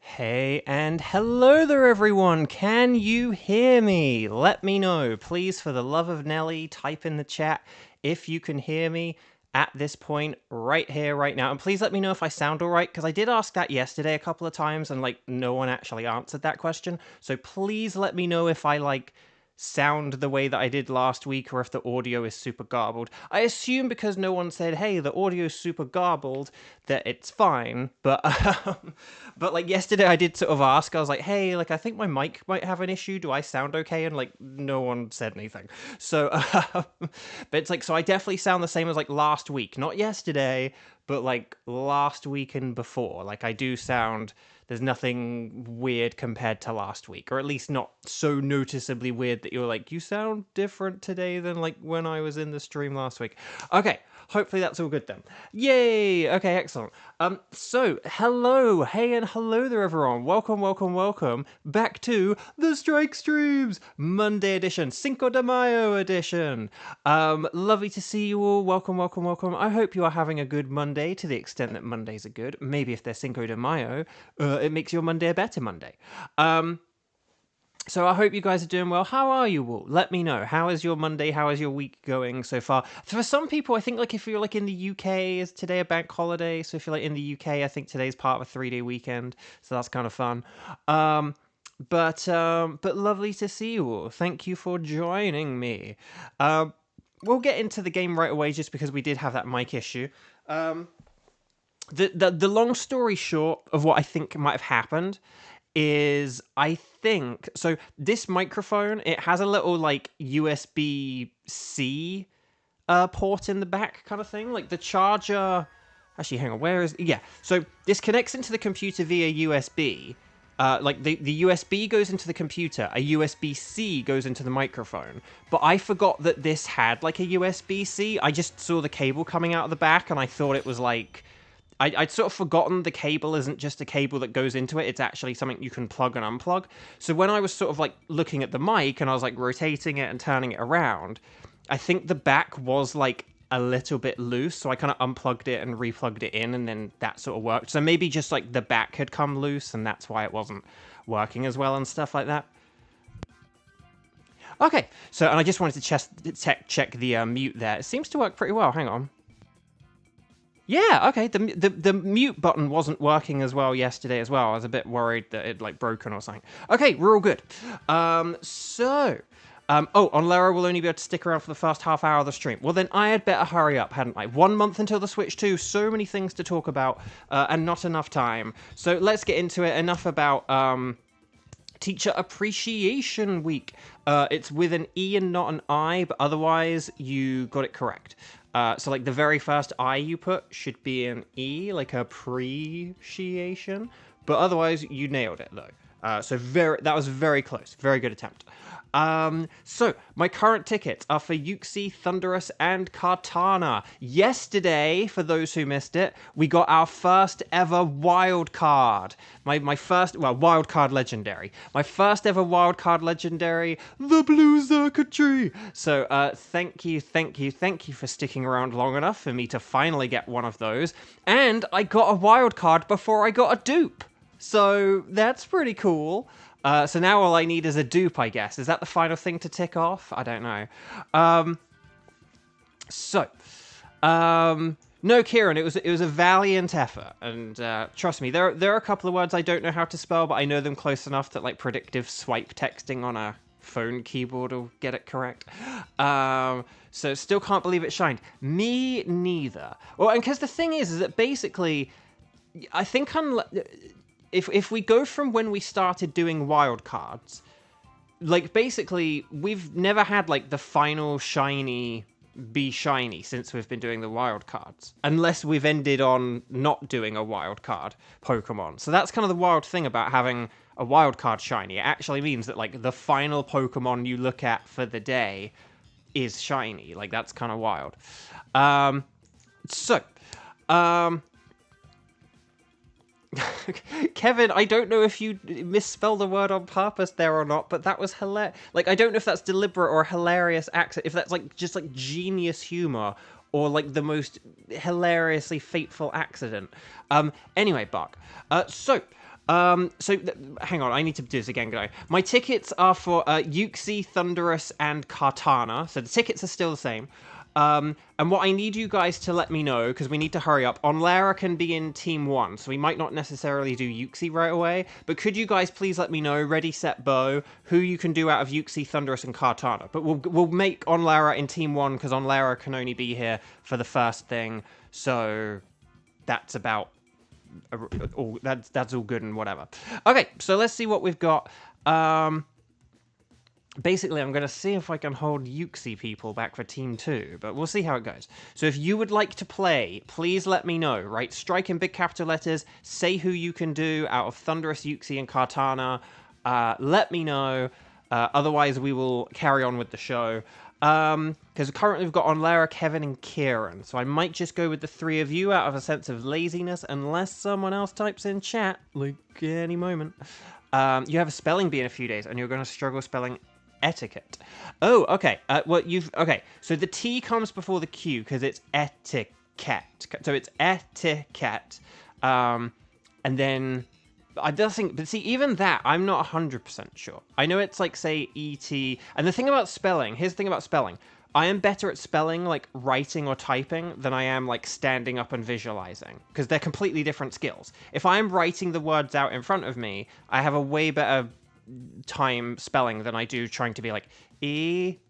Hey and hello there everyone, can you hear me? Let me know, please, for the love of Nelly, type in the chat if you can hear me at this point right here, right now. And please let me know if I sound alright, because I did ask that yesterday a couple of times and no one actually answered that question. So please let me know if I sound the way that I did last week or if the audio is super garbled. I assume because no one said, hey, the audio is super garbled, that it's fine, but yesterday I did sort of ask, I was like, hey, I think my mic might have an issue, do I sound okay? And no one said anything. So but it's so I definitely sound the same as last week, not yesterday, but last week and before. I do sound, there's nothing weird compared to last week, or at least not so noticeably weird that you're you sound different today than when I was in the stream last week. Okay, hopefully that's all good then. Yay! Okay, excellent. So, hello, hey and hello there everyone. Welcome back to the Strike Streams Monday edition, Cinco de Mayo edition. Lovely to see you all. Welcome. I hope you are having a good Monday, to the extent that Mondays are good. Maybe if they're Cinco de Mayo, it makes your Monday a better Monday. So I hope you guys are doing well. How are you all? Let me know. How is your Monday? How is your week going so far? For some people, I think if you're in the UK, is today a bank holiday? So if you're in the UK, I think today's part of a 3-day weekend. So that's kind of fun. But lovely to see you all. Thank you for joining me. We'll get into the game right away, just because we did have that mic issue. The long story short of what I think might have happened is, I think, so this microphone, it has a little USB-C port in the back kind of thing, the charger. Actually, hang on, where is, yeah, so this connects into the computer via USB. The USB goes into the computer, a USB-C goes into the microphone, but I forgot that this had a USB-C. I just saw the cable coming out of the back and I thought it was I'd sort of forgotten the cable isn't just a cable that goes into it, it's actually something you can plug and unplug. So when I was sort of looking at the mic and I was rotating it and turning it around, I think the back was a little bit loose, so I kind of unplugged it and replugged it in, and then that sort of worked. So maybe just the back had come loose and that's why it wasn't working as well and stuff like that. Okay, so, and I just wanted to check the mute there. It seems to work pretty well, hang on. Yeah, okay, the mute button wasn't working as well yesterday as well. I was a bit worried that it broken or something. Okay, we're all good. On Lara will only be able to stick around for the first half hour of the stream. Well, then I had better hurry up, hadn't I? 1 month until the Switch 2, so many things to talk about, and not enough time. So let's get into it. Enough about Teacher Appreciation Week. It's with an E and not an I, but otherwise you got it correct. So the very first I you put should be an E, appreciation, but otherwise you nailed it though. That was very close. Very good attempt. So my current tickets are for Yuxi, Thunderous, and Kartana. Yesterday, for those who missed it, we got our first ever wild card. My first, wild card legendary. My first ever wild card legendary, the Blue Circuitry. So, thank you for sticking around long enough for me to finally get one of those. And I got a wild card before I got a dupe. So that's pretty cool. So now all I need is a dupe, I guess. Is that the final thing to tick off? I don't know. No, Kieran, it was a valiant effort, and trust me, there are a couple of words I don't know how to spell, but I know them close enough that predictive swipe texting on a phone keyboard will get it correct. So still can't believe it shined. Me neither. Well, and because the thing is that basically, I think if we go from when we started doing wildcards, basically, we've never had, the final shiny be shiny since we've been doing the wildcards. Unless we've ended on not doing a wildcard Pokemon. So that's kind of the wild thing about having a wild card shiny. It actually means that, like, the final Pokemon you look at for the day is shiny. Like, that's kind of wild. Kevin, I don't know if you misspelled a word on purpose there or not, but that was hilarious. Like, I don't know if that's deliberate or hilarious accent, if that's, like, just, like, genius humor, or, like, the most hilariously fateful accident. Anyway, Buck. Hang on, I need to do this again, guys. My tickets are for Uxie, Thunderous, and Kartana, so the tickets are still the same. And what I need you guys to let me know, because we need to hurry up, Onlara can be in Team 1, so we might not necessarily do Uxie right away, but could you guys please let me know, ready, set, bow, who you can do out of Uxie, Thunderous, and Kartana. But we'll make Onlara in Team 1, because Onlara can only be here for the first thing, so that's about... that's all good and whatever. Okay, so let's see what we've got. Basically, I'm going to see if I can hold Uxie people back for Team 2, but we'll see how it goes. So if you would like to play, please let me know, right? Strike in big capital letters, say who you can do out of Thunderous, Uxie, and Kartana. Let me know. Otherwise, we will carry on with the show. Because currently we've got Onlara, Kevin, and Kieran. So I might just go with the three of you out of a sense of laziness, unless someone else types in chat, like any moment. You have a spelling bee in a few days, and you're going to struggle spelling etiquette. Oh, okay. Okay, so the T comes before the Q because it's etiquette. So it's etiquette. And then I just think, but see, even that, I'm not 100% sure. I know it's like, say, E-T. And the thing about spelling, here's the thing about spelling. I am better at spelling, like, writing or typing than I am, like, standing up and visualizing. Because they're completely different skills. If I'm writing the words out in front of me, I have a way better time spelling than I do trying to be like E-T-I,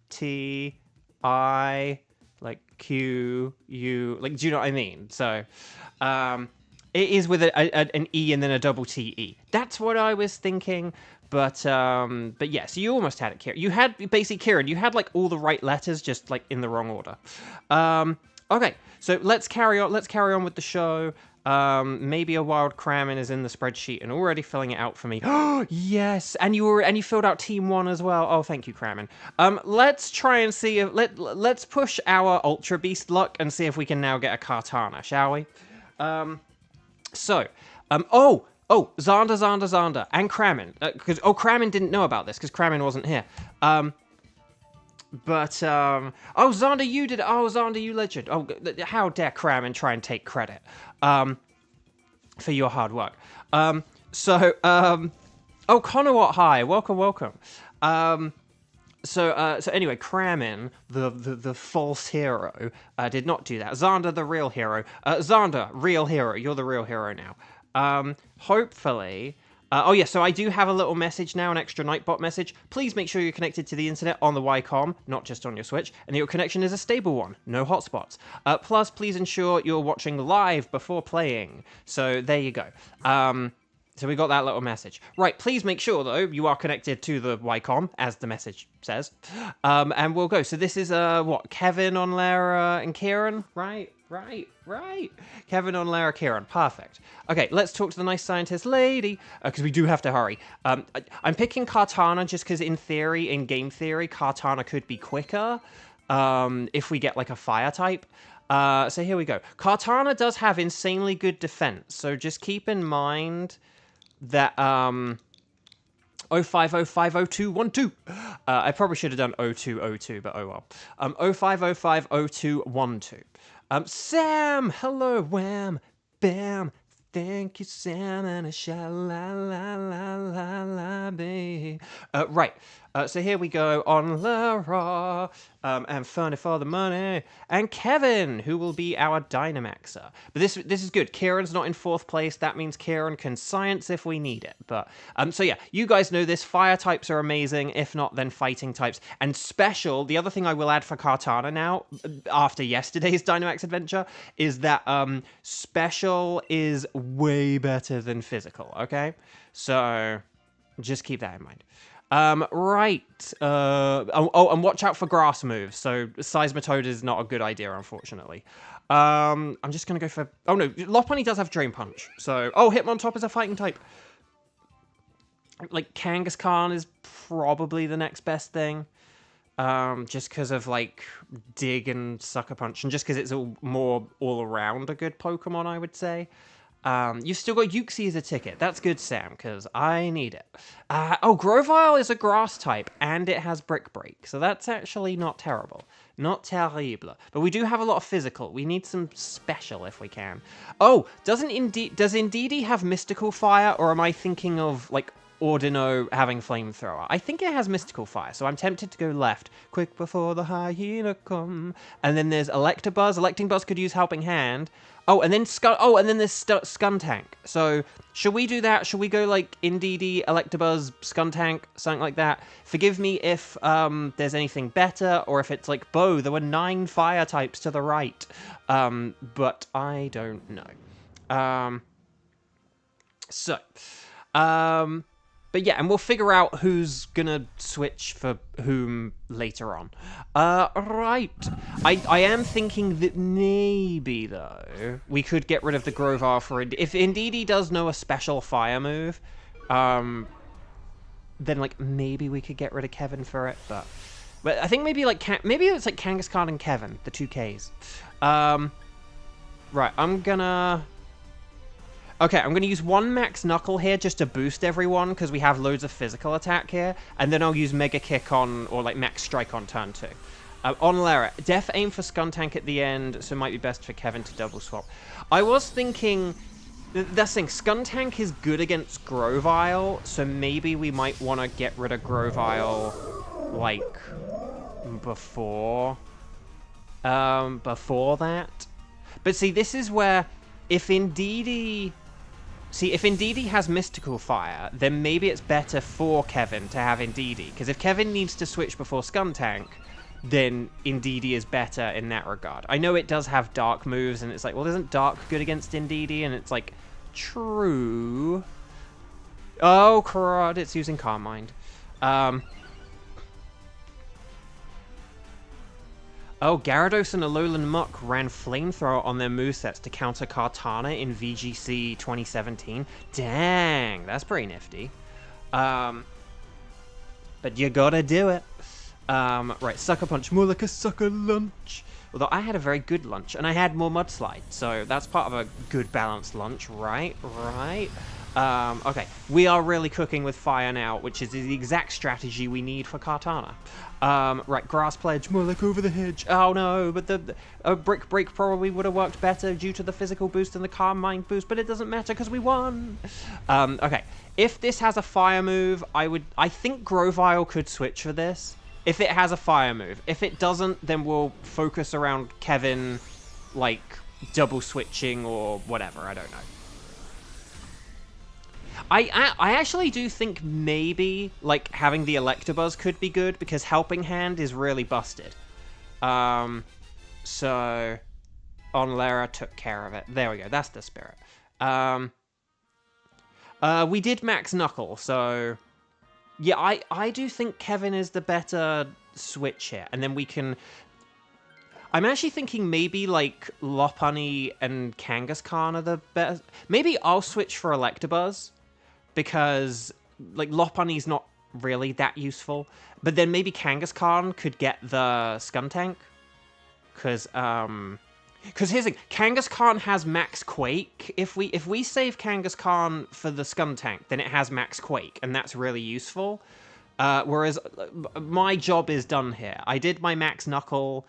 like Q-U, like, do you know what I mean? So, it is with an E and then a double T-E. That's what I was thinking, but yeah, so you almost had it, Kieran. You had, basically, Kieran, you had, like, all the right letters, just, like, in the wrong order. Okay, so let's carry on with the show. Maybe a wild Kramen is in the spreadsheet and already filling it out for me. Oh, yes, and you filled out Team 1 as well. Oh, thank you, Kramen. Let's try and see if, let's push our Ultra Beast luck and see if we can now get a Kartana, shall we? Xander, and Kramen. Kramen didn't know about this, because Kramen wasn't here. Xander, you did it. Oh, Xander, you legend. Oh, how dare Kramen try and take credit, for your hard work. Conowat, hi. Welcome. So anyway, Kramen, the false hero, did not do that. Xander, the real hero. Xander, real hero. You're the real hero now. Hopefully... so I do have a little message now, an extra Nightbot message. Please make sure you're connected to the internet on the Ycom, not just on your Switch, and that your connection is a stable one, no hotspots. Plus, please ensure you're watching live before playing. So there you go. So we got that little message. Right, please make sure, though, you are connected to the Ycom, as the message says. And we'll go. So this is, Kevin, Onlara, and Kieran? Right. Kevin, Onlara, Kieran. Perfect. Okay, let's talk to the nice scientist lady, because we do have to hurry. I'm picking Kartana just because, in theory, in game theory, Kartana could be quicker if we get, like, a fire type. So here we go. Kartana does have insanely good defense, so just keep in mind that 05050212. I probably should have done 0202, but oh well. 05050212. Sam, hello, wham, bam, thank you, Sam, and a sha-la-la-la-la-la-be. Right, so here we go on Lara, and Fernie for the money, and Kevin, who will be our Dynamaxer. But this is good. Kieran's not in 4th place. That means Kieran can science if we need it. But so yeah, you guys know this. Fire types are amazing. If not, then fighting types. And special, the other thing I will add for Kartana now, after yesterday's Dynamax adventure, is that special is way better than physical, okay? So just keep that in mind. Right. And watch out for grass moves. So Seismitoad is not a good idea, unfortunately. I'm just gonna go for... Oh no, Lopunny does have Drain Punch. So, Hitmontop is a fighting type. like, Kangaskhan is probably the next best thing. Just because of, like, Dig and Sucker Punch, and just because it's all around a good Pokemon, I would say. You've still got Uxie as a ticket. That's good, Sam, because I need it. Grovyle is a grass type, and it has Brick Break, so that's actually not terrible. Not terrible. But we do have a lot of physical. We need some special if we can. Oh, does Indeedee have Mystical Fire, or am I thinking of, like, Ordino having Flamethrower? I think it has Mystical Fire, so I'm tempted to go left. Quick before the hyena come. And then there's Electabuzz. Electabuzz could use Helping Hand. Oh, and then there's Skuntank. So, should we do that? Should we go, like, Indeedee, Electabuzz, Skuntank, something like that? Forgive me if there's anything better, or if it's like, Bo, there were 9 fire types to the right. But I don't know. But yeah, and we'll figure out who's gonna switch for whom later on. Right. I am thinking that maybe, though, we could get rid of the Grovyle for... If Indeedee does know a special fire move, then, like, maybe we could get rid of Kevin for it, but I think maybe, like, maybe it's, like, Kangaskhan and Kevin, the 2 Ks. Right, I'm gonna use 1 Max Knuckle here just to boost everyone, because we have loads of physical attack here, and then I'll use Mega Kick on, or like Max Strike on turn 2. On Lara, Def aim for Skuntank at the end, so it might be best for Kevin to double swap. I was thinking, that's the thing, Skuntank is good against Grovyle, so maybe we might want to get rid of Grovyle, like, before that. But see, this is where, if Indeedee has Mystical Fire, then maybe it's better for Kevin to have Indeedee. Because if Kevin needs to switch before Skuntank, then Indeedee is better in that regard. I know it does have Dark moves, and it's like, well, isn't Dark good against Indeedee? And it's like, true. Oh, crud, it's using Calm Mind. Gyarados and Alolan Muck ran Flamethrower on their movesets to counter Kartana in VGC 2017. Dang, that's pretty nifty. But you gotta do it. Right, Sucker Punch, more like a sucker lunch. Although I had a very good lunch, and I had more Mudslide, so that's part of a good balanced lunch, right? Okay, we are really cooking with fire now, which is the exact strategy we need for Kartana. Right, Grass Pledge, more like over the hedge. Oh no, but the Brick Break probably would have worked better due to the physical boost and the Calm Mind boost, but it doesn't matter because we won. Okay, if this has a fire move, I think Grovyle could switch for this. If it has a fire move. If it doesn't, then we'll focus around Kevin, like, double switching or whatever, I don't know. I actually do think maybe, like, having the Electabuzz could be good, because Helping Hand is really busted. So, Onlera took care of it. There we go, that's the spirit. We did Max Knuckle, so... Yeah, I do think Kevin is the better switch here, and then we can... I'm actually thinking maybe, like, Lopunny and Kangaskhan are the best... Maybe I'll switch for Electabuzz, because, like, Lopunny's not really that useful. But then maybe Kangaskhan could get the Skuntank. Because here's the thing, Kangaskhan has Max Quake. If we save Kangaskhan for the Skuntank, then it has Max Quake, and that's really useful. Whereas my job is done here. I did my Max Knuckle.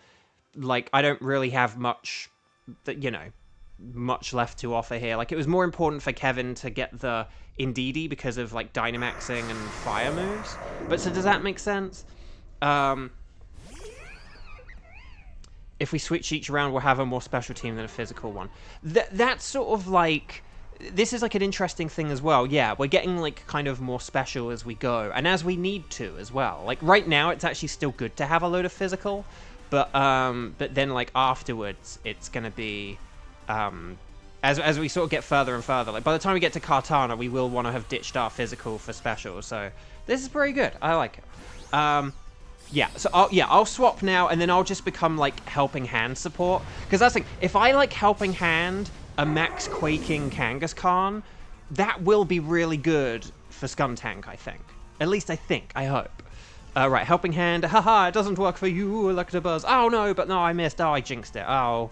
Like, I don't really have much, much left to offer here. Like, it was more important for Kevin to get the Indeedee because of, like, Dynamaxing and fire moves. But so does that make sense? If we switch each round, we'll have a more special team than a physical one. That's sort of like... This is like an interesting thing as well. Yeah, we're getting like kind of more special as we go, and as we need to as well. Like right now, it's actually still good to have a load of physical, but then like afterwards, it's gonna be as we sort of get further and further. Like by the time we get to Kartana, we will want to have ditched our physical for special. So this is pretty good. I like it. Yeah, so I'll swap now, and then I'll just become, like, Helping Hand support. Because that's the thing, if I, like, Helping Hand a Max Quaking Kangaskhan, that will be really good for Skuntank, I think. At least I think, I hope. Right, Helping Hand. Haha, it doesn't work for you, Electabuzz. Oh, no, but no, I missed. Oh, I jinxed it. Oh,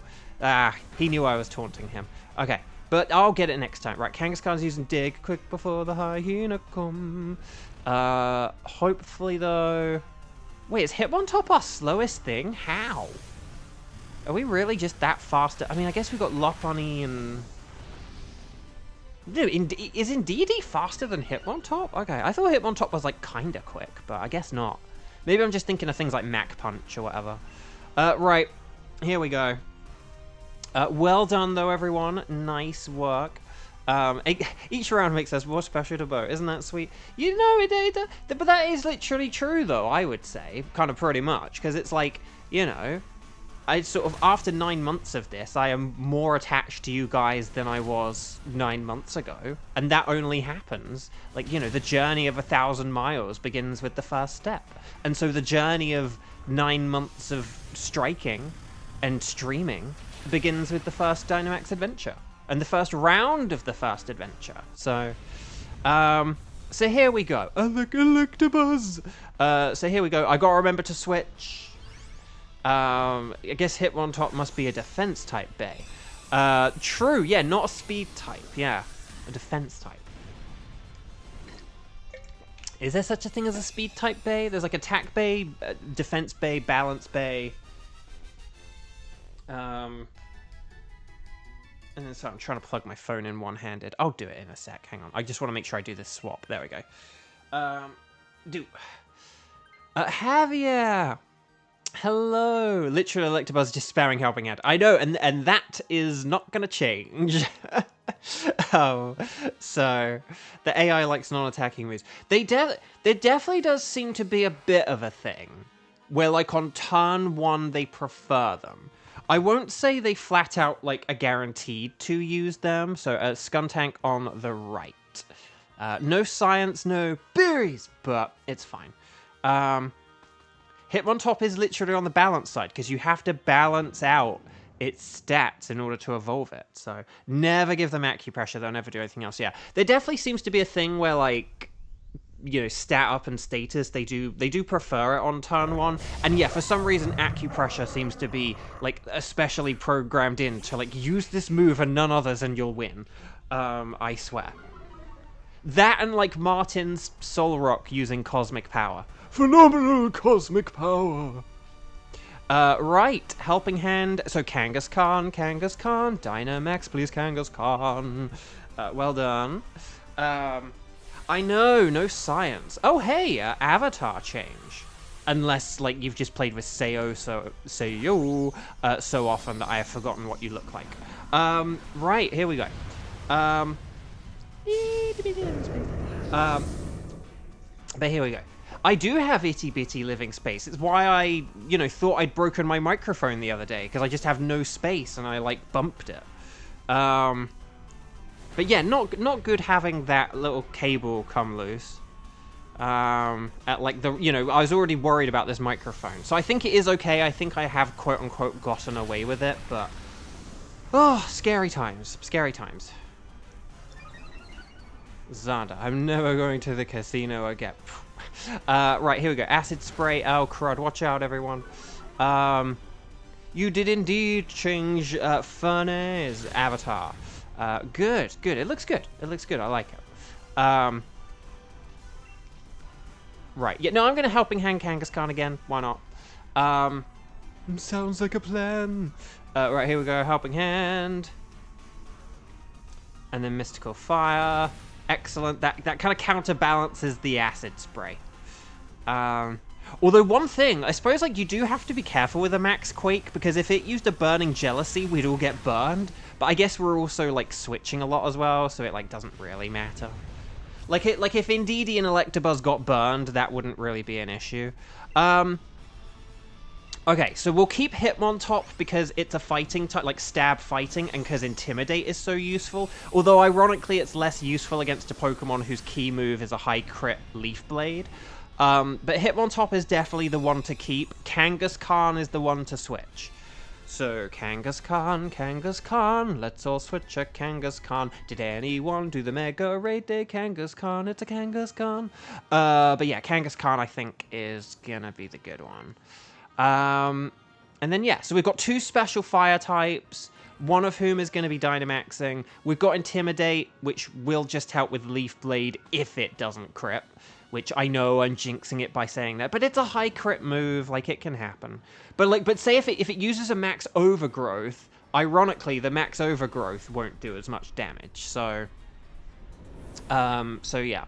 he knew I was taunting him. Okay, but I'll get it next time. Right, Kangaskhan's using Dig. Quick before the hyena come. Hopefully, though... Wait, is Hitmontop our slowest thing? How? Are we really just that fast? I mean, I guess we've got Lopunny and... Dude, is Indeedee faster than Hitmontop? Okay, I thought Hitmontop was, like, kinda quick, but I guess not. Maybe I'm just thinking of things like Mach Punch or whatever. Right, here we go. Well done, though, everyone. Nice work. Each round makes us more special to Bo. Isn't that sweet? You know, but that is literally true, though, I would say. Kind of pretty much, because it's like, you know... I sort of, after 9 months of this, I am more attached to you guys than I was 9 months ago. And that only happens, like, you know, the journey of 1,000 miles begins with the first step. And so the journey of 9 months of striking and streaming begins with the first Dynamax adventure. And the first round of the first adventure. So, so here we go. Electabuzz! So here we go. I gotta remember to switch. I guess Hitmontop must be a defense type Bay. True, yeah, not a speed type, yeah. A defense type. Is there such a thing as a speed type Bay? There's like attack Bay, defense Bay, balance Bay. And then so I'm trying to plug my phone in one-handed. I'll do it in a sec, hang on. I just want to make sure I do this swap. There we go. Javier! Hello! Literally Electabuzz just spamming Helping Hand. I know, and that is not gonna change. So the AI likes non-attacking moves. There definitely does seem to be a bit of a thing where, like, on turn 1 they prefer them. I won't say they flat out, like, are guaranteed to use them. So Skuntank on the right. No science, no berries, but it's fine. Hitmontop is literally on the balance side, because you have to balance out its stats in order to evolve it. So, never give them acupressure, they'll never do anything else. Yeah, there definitely seems to be a thing where, like, you know, stat up and status, they do prefer it on turn 1. And yeah, for some reason, acupressure seems to be, like, especially programmed in to, like, use this move and none others and you'll win. I swear. That and, like, Martin's Solrock using Cosmic Power. Phenomenal cosmic power. Right, Helping Hand. So Kangaskhan, Dynamax, please Kangaskhan. Well done. I know, no science. Oh hey, avatar change. Unless, like, you've just played with Sayo so often that I have forgotten what you look like. Right, here we go. But here we go. I do have itty-bitty living space. It's why I, you know, thought I'd broken my microphone the other day, because I just have no space and I, like, bumped it. But yeah, not good having that little cable come loose. At, like, the, you know, I was already worried about this microphone. So I think it is okay. I think I have, quote-unquote, gotten away with it, but... Oh, scary times. Scary times. Zanda, I'm never going to the casino again. Right, here we go. Acid spray. Oh, crud. Watch out, everyone. You did indeed change Fernay's avatar. Good. It looks good. I like it. Right. Yeah, no, I'm going to Helping Hand Kangaskhan again. Why not? Sounds like a plan. Right, here we go. Helping Hand. And then Mystical Fire. Excellent. That kind of counterbalances the acid spray. Although one thing, I suppose, like, you do have to be careful with a Max Quake, because if it used a Burning Jealousy, we'd all get burned. But I guess we're also, like, switching a lot as well, so it, like, doesn't really matter. Like if Indeedee and Electabuzz got burned, that wouldn't really be an issue. Okay, so we'll keep Hitmontop because it's a fighting type, like stab fighting, and because Intimidate is so useful. Although, ironically, it's less useful against a Pokemon whose key move is a high crit Leaf Blade. But Hitmontop is definitely the one to keep. Kangaskhan is the one to switch. So, Kangaskhan, let's all switch a Kangaskhan. Did anyone do the Mega Raid Day Kangaskhan? It's a Kangaskhan. But yeah, Kangaskhan I think is gonna be the good one. And then yeah, so we've got 2 special fire types, one of whom is going to be Dynamaxing. We've got Intimidate, which will just help with Leaf Blade if it doesn't crit, which I know I'm jinxing it by saying that, but it's a high crit move, like it can happen. But say if it uses a max overgrowth, ironically the max overgrowth won't do as much damage. So yeah.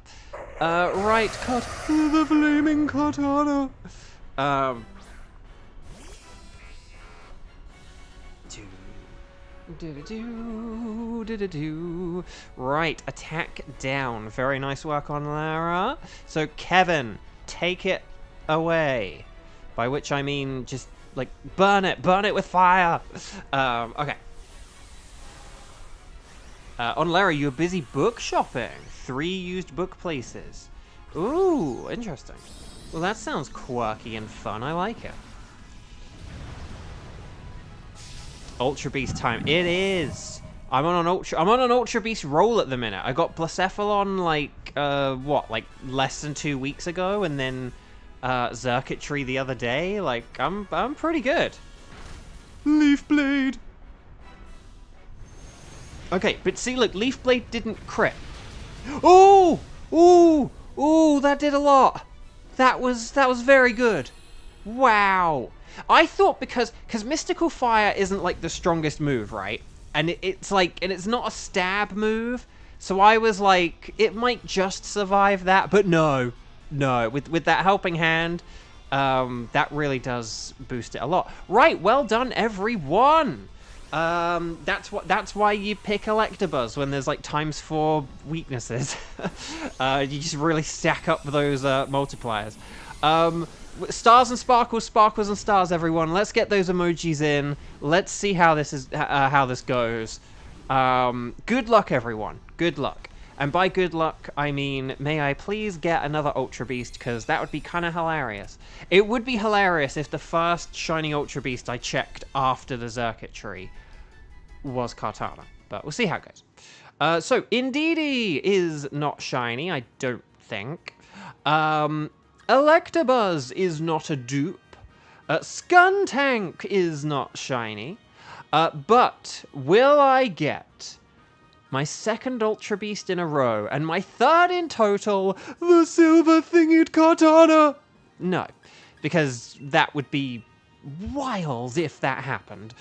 Right, cut the flaming katana. Right, attack down. Very nice work on Lara. So Kevin, take it away. By which I mean just like burn it with fire. Okay. On Lara, you were busy book shopping. 3 used book places. Ooh, interesting. Well, that sounds quirky and fun. I like it. Ultra Beast time. It is. I'm on an Ultra Beast roll at the minute. I got Blacephalon like like less than 2 weeks ago, and then Xurkitree the other day. Like I'm pretty good. Leaf Blade. Okay, but see, look, Leaf Blade didn't crit. Oh, that did a lot. That was very good. Wow. I thought because Mystical Fire isn't like the strongest move, right? And it's not a stab move, so I was like, it might just survive that, but no, with that helping hand, that really does boost it a lot. Right, well done, everyone. That's why you pick Electabuzz when there's like ×4 weaknesses. You just really stack up those multipliers. Stars and sparkles, sparkles and stars, everyone. Let's get those emojis in. Let's see how this goes. Good luck, everyone. Good luck. And by good luck, I mean, may I please get another Ultra Beast, because that would be kind of hilarious. It would be hilarious if the first shiny Ultra Beast I checked after the Xurkitree was Kartana. But we'll see how it goes. So, Indeedee is not shiny, I don't think. Electabuzz is not a dupe. Skuntank is not shiny. But will I get my 2nd Ultra Beast in a row and my 3rd in total, the silver thinged Katana? No, because that would be wild if that happened.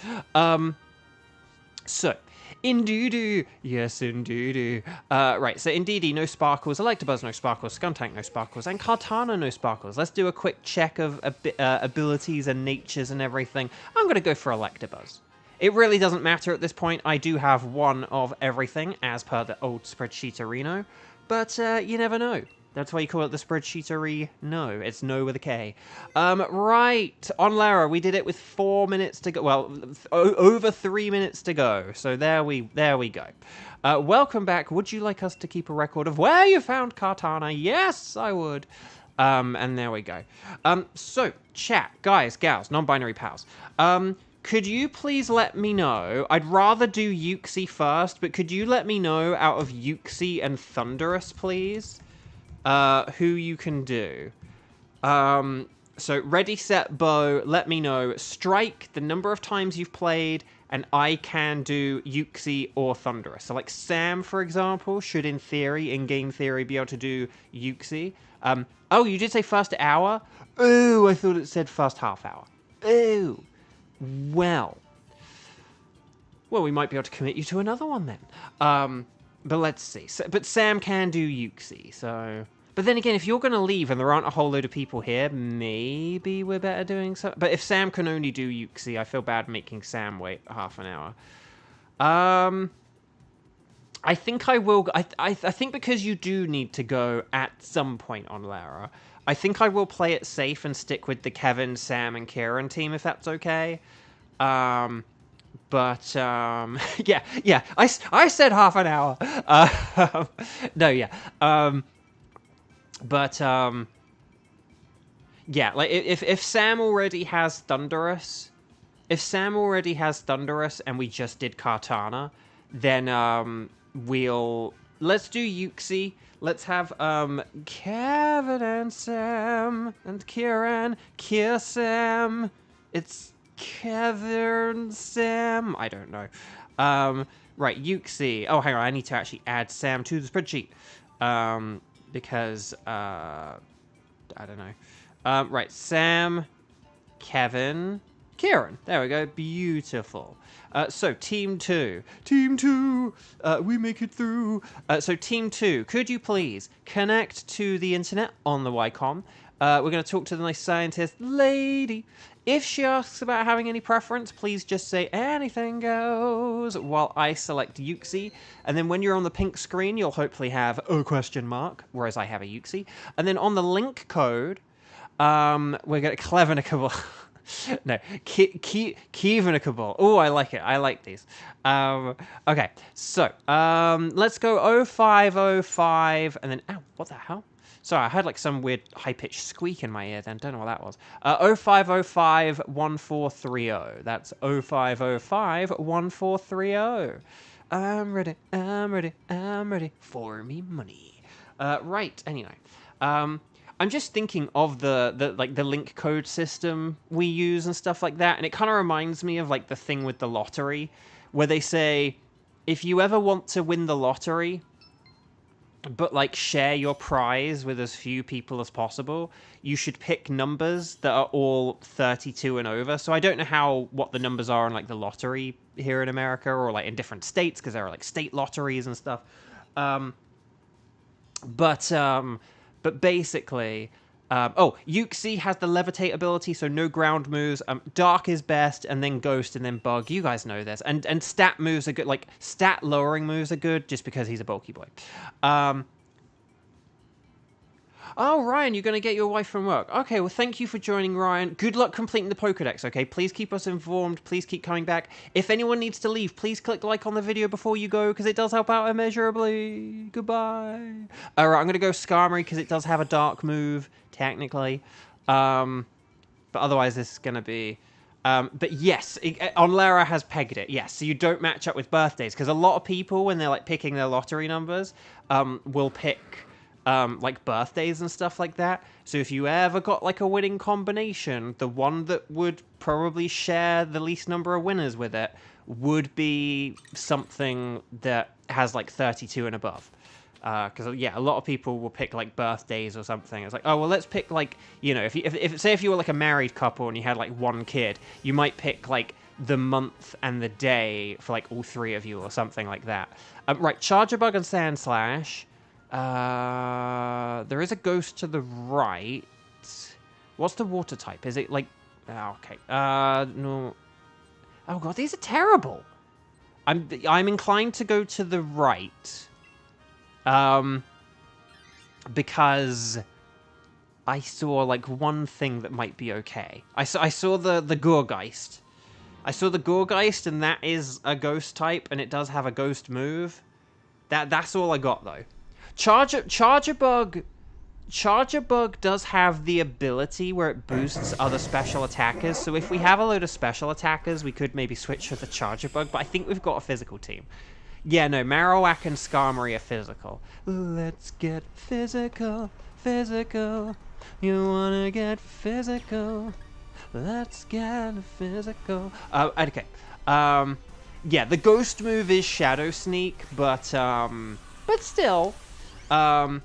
So, Indeedee, yes, Indeedee. Right, so Indeedee, no sparkles. Electabuzz, no sparkles. Skuntank, no sparkles. And Kartana, no sparkles. Let's do a quick check of abilities and natures and everything. I'm going to go for Electabuzz. It really doesn't matter at this point. I do have 1 of everything, as per the old spreadsheeterino. But you never know. That's why you call it the spreadsheeterino. It's no with a K. Right, on Lara, we did it with 4 minutes to go. Well, over 3 minutes to go. So there we go. Welcome back. Would you like us to keep a record of where you found Kartana? Yes, I would. And there we go. So, chat, guys, gals, non-binary pals. Could you please let me know? I'd rather do Uxie first, but could you let me know out of Uxie and Thunderous, please? Who you can do. So ready, set, bow, let me know. Strike the number of times you've played, and I can do Uxie or Thunderous. So like Sam, for example, should in theory, in game theory, be able to do Uxie. Oh, you did say first hour? Oh, I thought it said first half hour. Oh, well, we might be able to commit you to another one then. But let's see. So, but Sam can do Uxie, so... But then again, if you're going to leave and there aren't a whole load of people here, maybe we're better doing so. But if Sam can only do Uxie, I feel bad making Sam wait half an hour. I think I will... I think because you do need to go at some point on Lara, I think I will play it safe and stick with the Kevin, Sam, and Kieran team, if that's okay. But, yeah, I said half an hour. No, yeah. Yeah, like, if Sam already has Thunderous, if Sam already has Thunderous and we just did Kartana, then let's do Yuxi. Let's have Kevin and Sam and Kieran, Sam. It's Kevin, Sam. I don't know. Right, Yuxi. Oh, hang on. I need to actually add Sam to the spreadsheet. Because I don't know. Right, Sam, Kevin, Kieran. There we go. Beautiful. So, Team 2. Team 2! We make it through. So, Team 2, could you please connect to the internet on the Wycom? We're going to talk to the nice scientist lady. If she asks about having any preference, please just say anything goes while I select Yuxi. And then when you're on the pink screen, you'll hopefully have a question mark, whereas I have a Yuxi. And then on the link code, we're going to Clevenicable. No, Keevanicable. Oh, I like it. I like these. Okay, so let's go 0505, and then, ow, what the hell? Sorry, I heard like some weird high-pitched squeak in my ear then. Don't know what that was. 0505 1430. That's 0505 1430. I'm ready, I'm ready, I'm ready for me money. Right, anyway. I'm just thinking of the link code system we use and stuff like that, and it kind of reminds me of like the thing with the lottery, where they say, if you ever want to win the lottery, but like share your prize with as few people as possible, you should pick numbers that are all 32 and over. So I don't know what the numbers are in like the lottery here in America or like in different states, because there are like state lotteries and stuff. But basically, Yuxi has the levitate ability, so no ground moves. Dark is best, and then Ghost, and then Bug. You guys know this. And stat moves are good. Like, stat lowering moves are good just because he's a bulky boy. Oh, Ryan, you're going to get your wife from work. Okay, well, thank you for joining, Ryan. Good luck completing the Pokedex, okay? Please keep us informed. Please keep coming back. If anyone needs to leave, please click like on the video before you go, because it does help out immeasurably. Goodbye. All right, I'm going to go Skarmory, because it does have a dark move, technically. But otherwise, this is going to be... but yes, Onlara has pegged it. Yes, so you don't match up with birthdays, because a lot of people, when they're like picking their lottery numbers, will pick... like birthdays and stuff like that. So if you ever got like a winning combination, the one that would probably share the least number of winners with it would be something that has like 32 and above. Because yeah, a lot of people will pick like birthdays or something. It's like, oh well, let's pick like, you know, if you were like a married couple and you had like one kid, you might pick like the month and the day for like all three of you or something like that. Right, Charger Bug and Sandslash. There is a ghost to the right. What's the water type? Is it like... Oh, okay. No. Oh, God, these are terrible. I'm inclined to go to the right. Because I saw, like, one thing that might be okay. I saw the Gourgeist. I saw the Gourgeist, and that is a ghost type, and it does have a ghost move. That's all I got, though. Charger Bug does have the ability where it boosts other special attackers, so if we have a load of special attackers, we could maybe switch to the Charger Bug, but I think we've got a physical team. Yeah, no, Marowak and Skarmory are physical. Let's get physical, physical. You wanna get physical? Let's get physical. Okay. Yeah, the ghost move is Shadow Sneak, but still... Oh,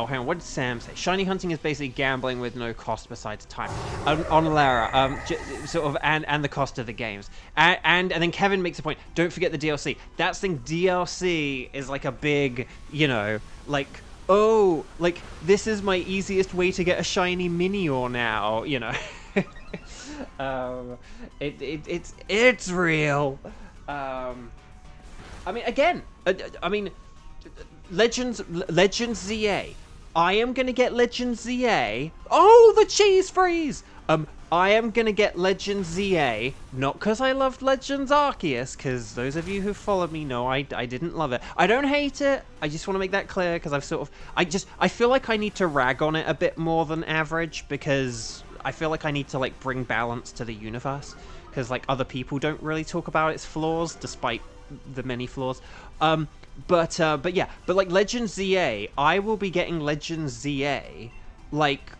hang on, what did Sam say? Shiny hunting is basically gambling with no cost besides time. On Lara, sort of, and the cost of the games. And then Kevin makes a point, don't forget the DLC. That's the thing, DLC is like a big, you know, like, oh, like, this is my easiest way to get a shiny Minior now, you know. It's real. I mean, again, Legends ZA. I am gonna get Legends ZA. Oh, the cheese freeze! I am going to get Legends ZA, not because I loved Legends Arceus, because those of you who follow me know I didn't love it. I don't hate it, I just want to make that clear, because I feel like I need to rag on it a bit more than average, because I feel like I need to, like, bring balance to the universe, because, like, other people don't really talk about its flaws, despite the many flaws. But like, Legends ZA, I will be getting Legends ZA, like,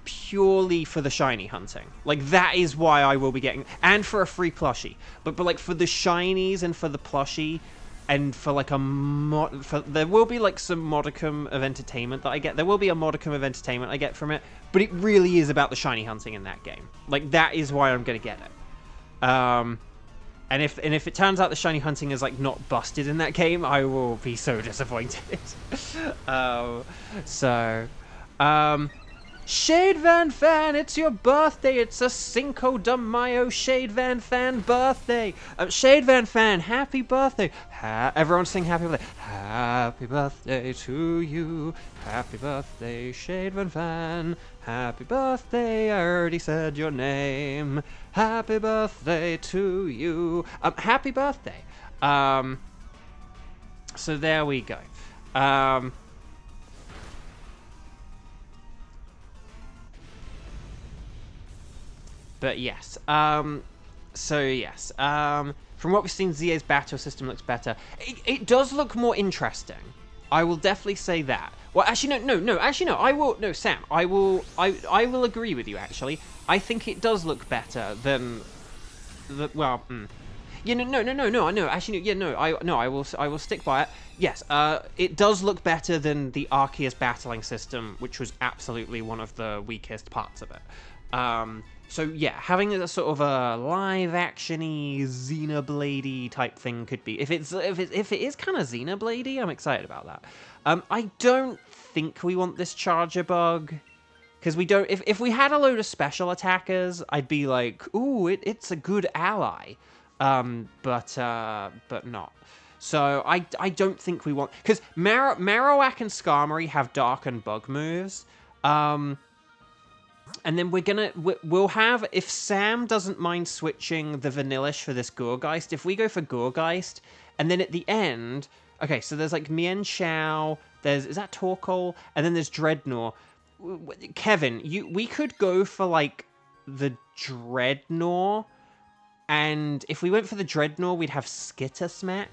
purely for the shiny hunting. Like, that is why I will be getting, and for a free plushie. But like, for the shinies and for the plushie, and for like there will be like some modicum of entertainment that I get. There will be a modicum of entertainment I get from it, but it really is about the shiny hunting in that game. Like, that is why I'm gonna get it. And if it turns out the shiny hunting is like not busted in that game, I will be so disappointed. Shade Van Fan, it's your birthday. It's a Cinco de Mayo Shade Van Fan birthday. Shade Van Fan, happy birthday. Everyone sing happy birthday. Happy birthday to you. Happy birthday, Shade Van Fan. Happy birthday, I already said your name. Happy birthday to you. Happy birthday. So there we go. But yes, so yes, from what we've seen, ZA's battle system looks better. It does look more interesting. I will definitely say that. Well, actually, no, Sam, I will agree with you, actually. I think it does look better than yeah, no, actually, yeah, no, I will stick by it. Yes, it does look better than the Arceus battling system, which was absolutely one of the weakest parts of it. So yeah, having a sort of a live-actiony Xenoblade-y type thing could be, if it is kind of Xenoblade-y, I'm excited about that. I don't think we want this charger bug, because we don't. If we had a load of special attackers, I'd be like, ooh, it's a good ally, but not. So I don't think we want, because Marowak and Skarmory have dark and bug moves. And then we'll have, if Sam doesn't mind switching the Vanillish for this Gourgeist, if we go for Gourgeist, and then at the end, okay, so there's like Mienshao, is that Torkoal? And then there's Dreadnought. Kevin, we could go for like the Dreadnought, and if we went for the Dreadnought, we'd have Skittersmack.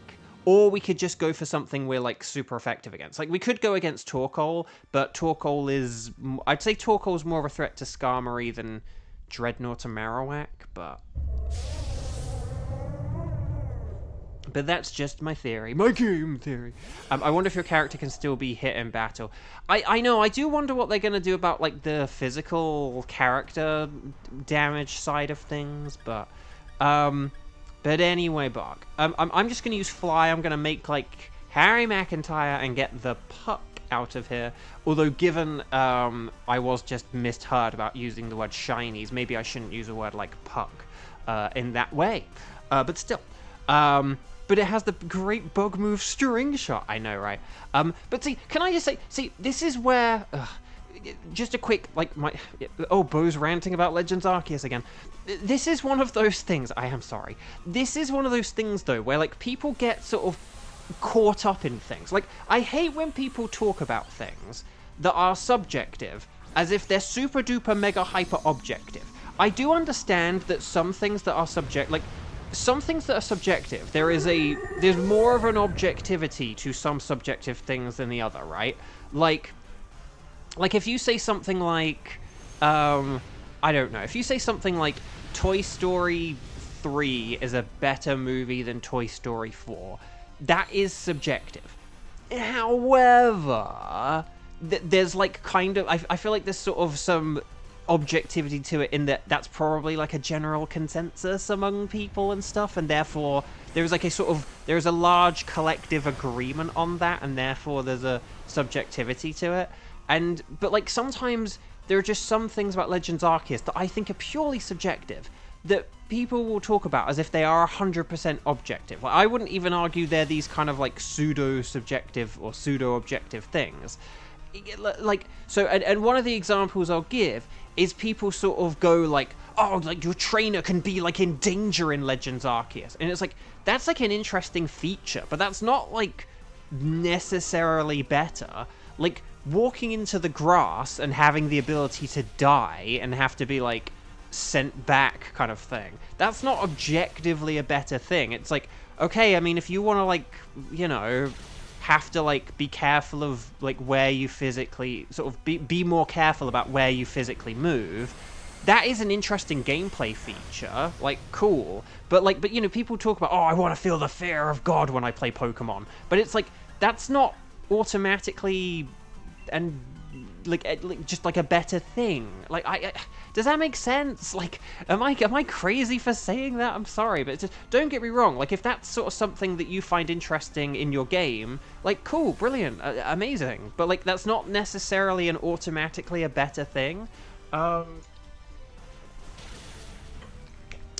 Or we could just go for something we're, like, super effective against. Like, we could go against Torkoal, but Torkoal is... I'd say Torkoal's more of a threat to Skarmory than Dreadnought to Marowak, but... But that's just my theory. My game theory. I wonder if your character can still be hit in battle. I know, I do wonder what they're going to do about, like, the physical character damage side of things, but... But anyway, Bog, I'm just going to use Fly. I'm going to make, like, Harry McIntyre and get the puck out of here. Although, given I was just misheard about using the word shinies, maybe I shouldn't use a word like puck in that way. But still. But it has the great bug move String Shot. I know, right? But see, can I just say, this is where... just a quick, like, Bo's ranting about Legends Arceus again. This is one of those things, I am sorry. This is one of those things, though, where, like, people get sort of caught up in things. Like, I hate when people talk about things that are subjective as if they're super duper mega hyper objective. I do understand that some things that are subjective, there's more of an objectivity to some subjective things than the other, right? Like if you say something like, I don't know, if you say something like Toy Story 3 is a better movie than Toy Story 4, that is subjective. However, there's like kind of, I feel like there's sort of some objectivity to it in that that's probably like a general consensus among people and stuff, and therefore there's like there's a large collective agreement on that, and therefore there's a subjectivity to it. But like sometimes there are just some things about Legends Arceus that I think are purely subjective that people will talk about as if they are 100% objective. Like, I wouldn't even argue they're these kind of like pseudo-subjective or pseudo-objective things. like, so, and one of the examples I'll give is people sort of go like, oh, like your trainer can be like in danger in Legends Arceus, and it's like, that's like an interesting feature, but that's not like necessarily better. Like, walking into the grass and having the ability to die and have to be like sent back kind of thing, that's not objectively a better thing. It's like, okay, I mean, if you want to like, you know, have to like be careful of like where you physically sort of be more careful about where you physically move, that is an interesting gameplay feature, like, cool. But you know, people talk about, oh, I want to feel the fear of God when I play Pokemon, but it's like, that's not automatically and like just like a better thing. Like, I does that make sense? Like, am I crazy for saying that? I'm sorry, but just, don't get me wrong. Like, if that's sort of something that you find interesting in your game, like, cool, brilliant, amazing. But like, that's not necessarily and automatically a better thing.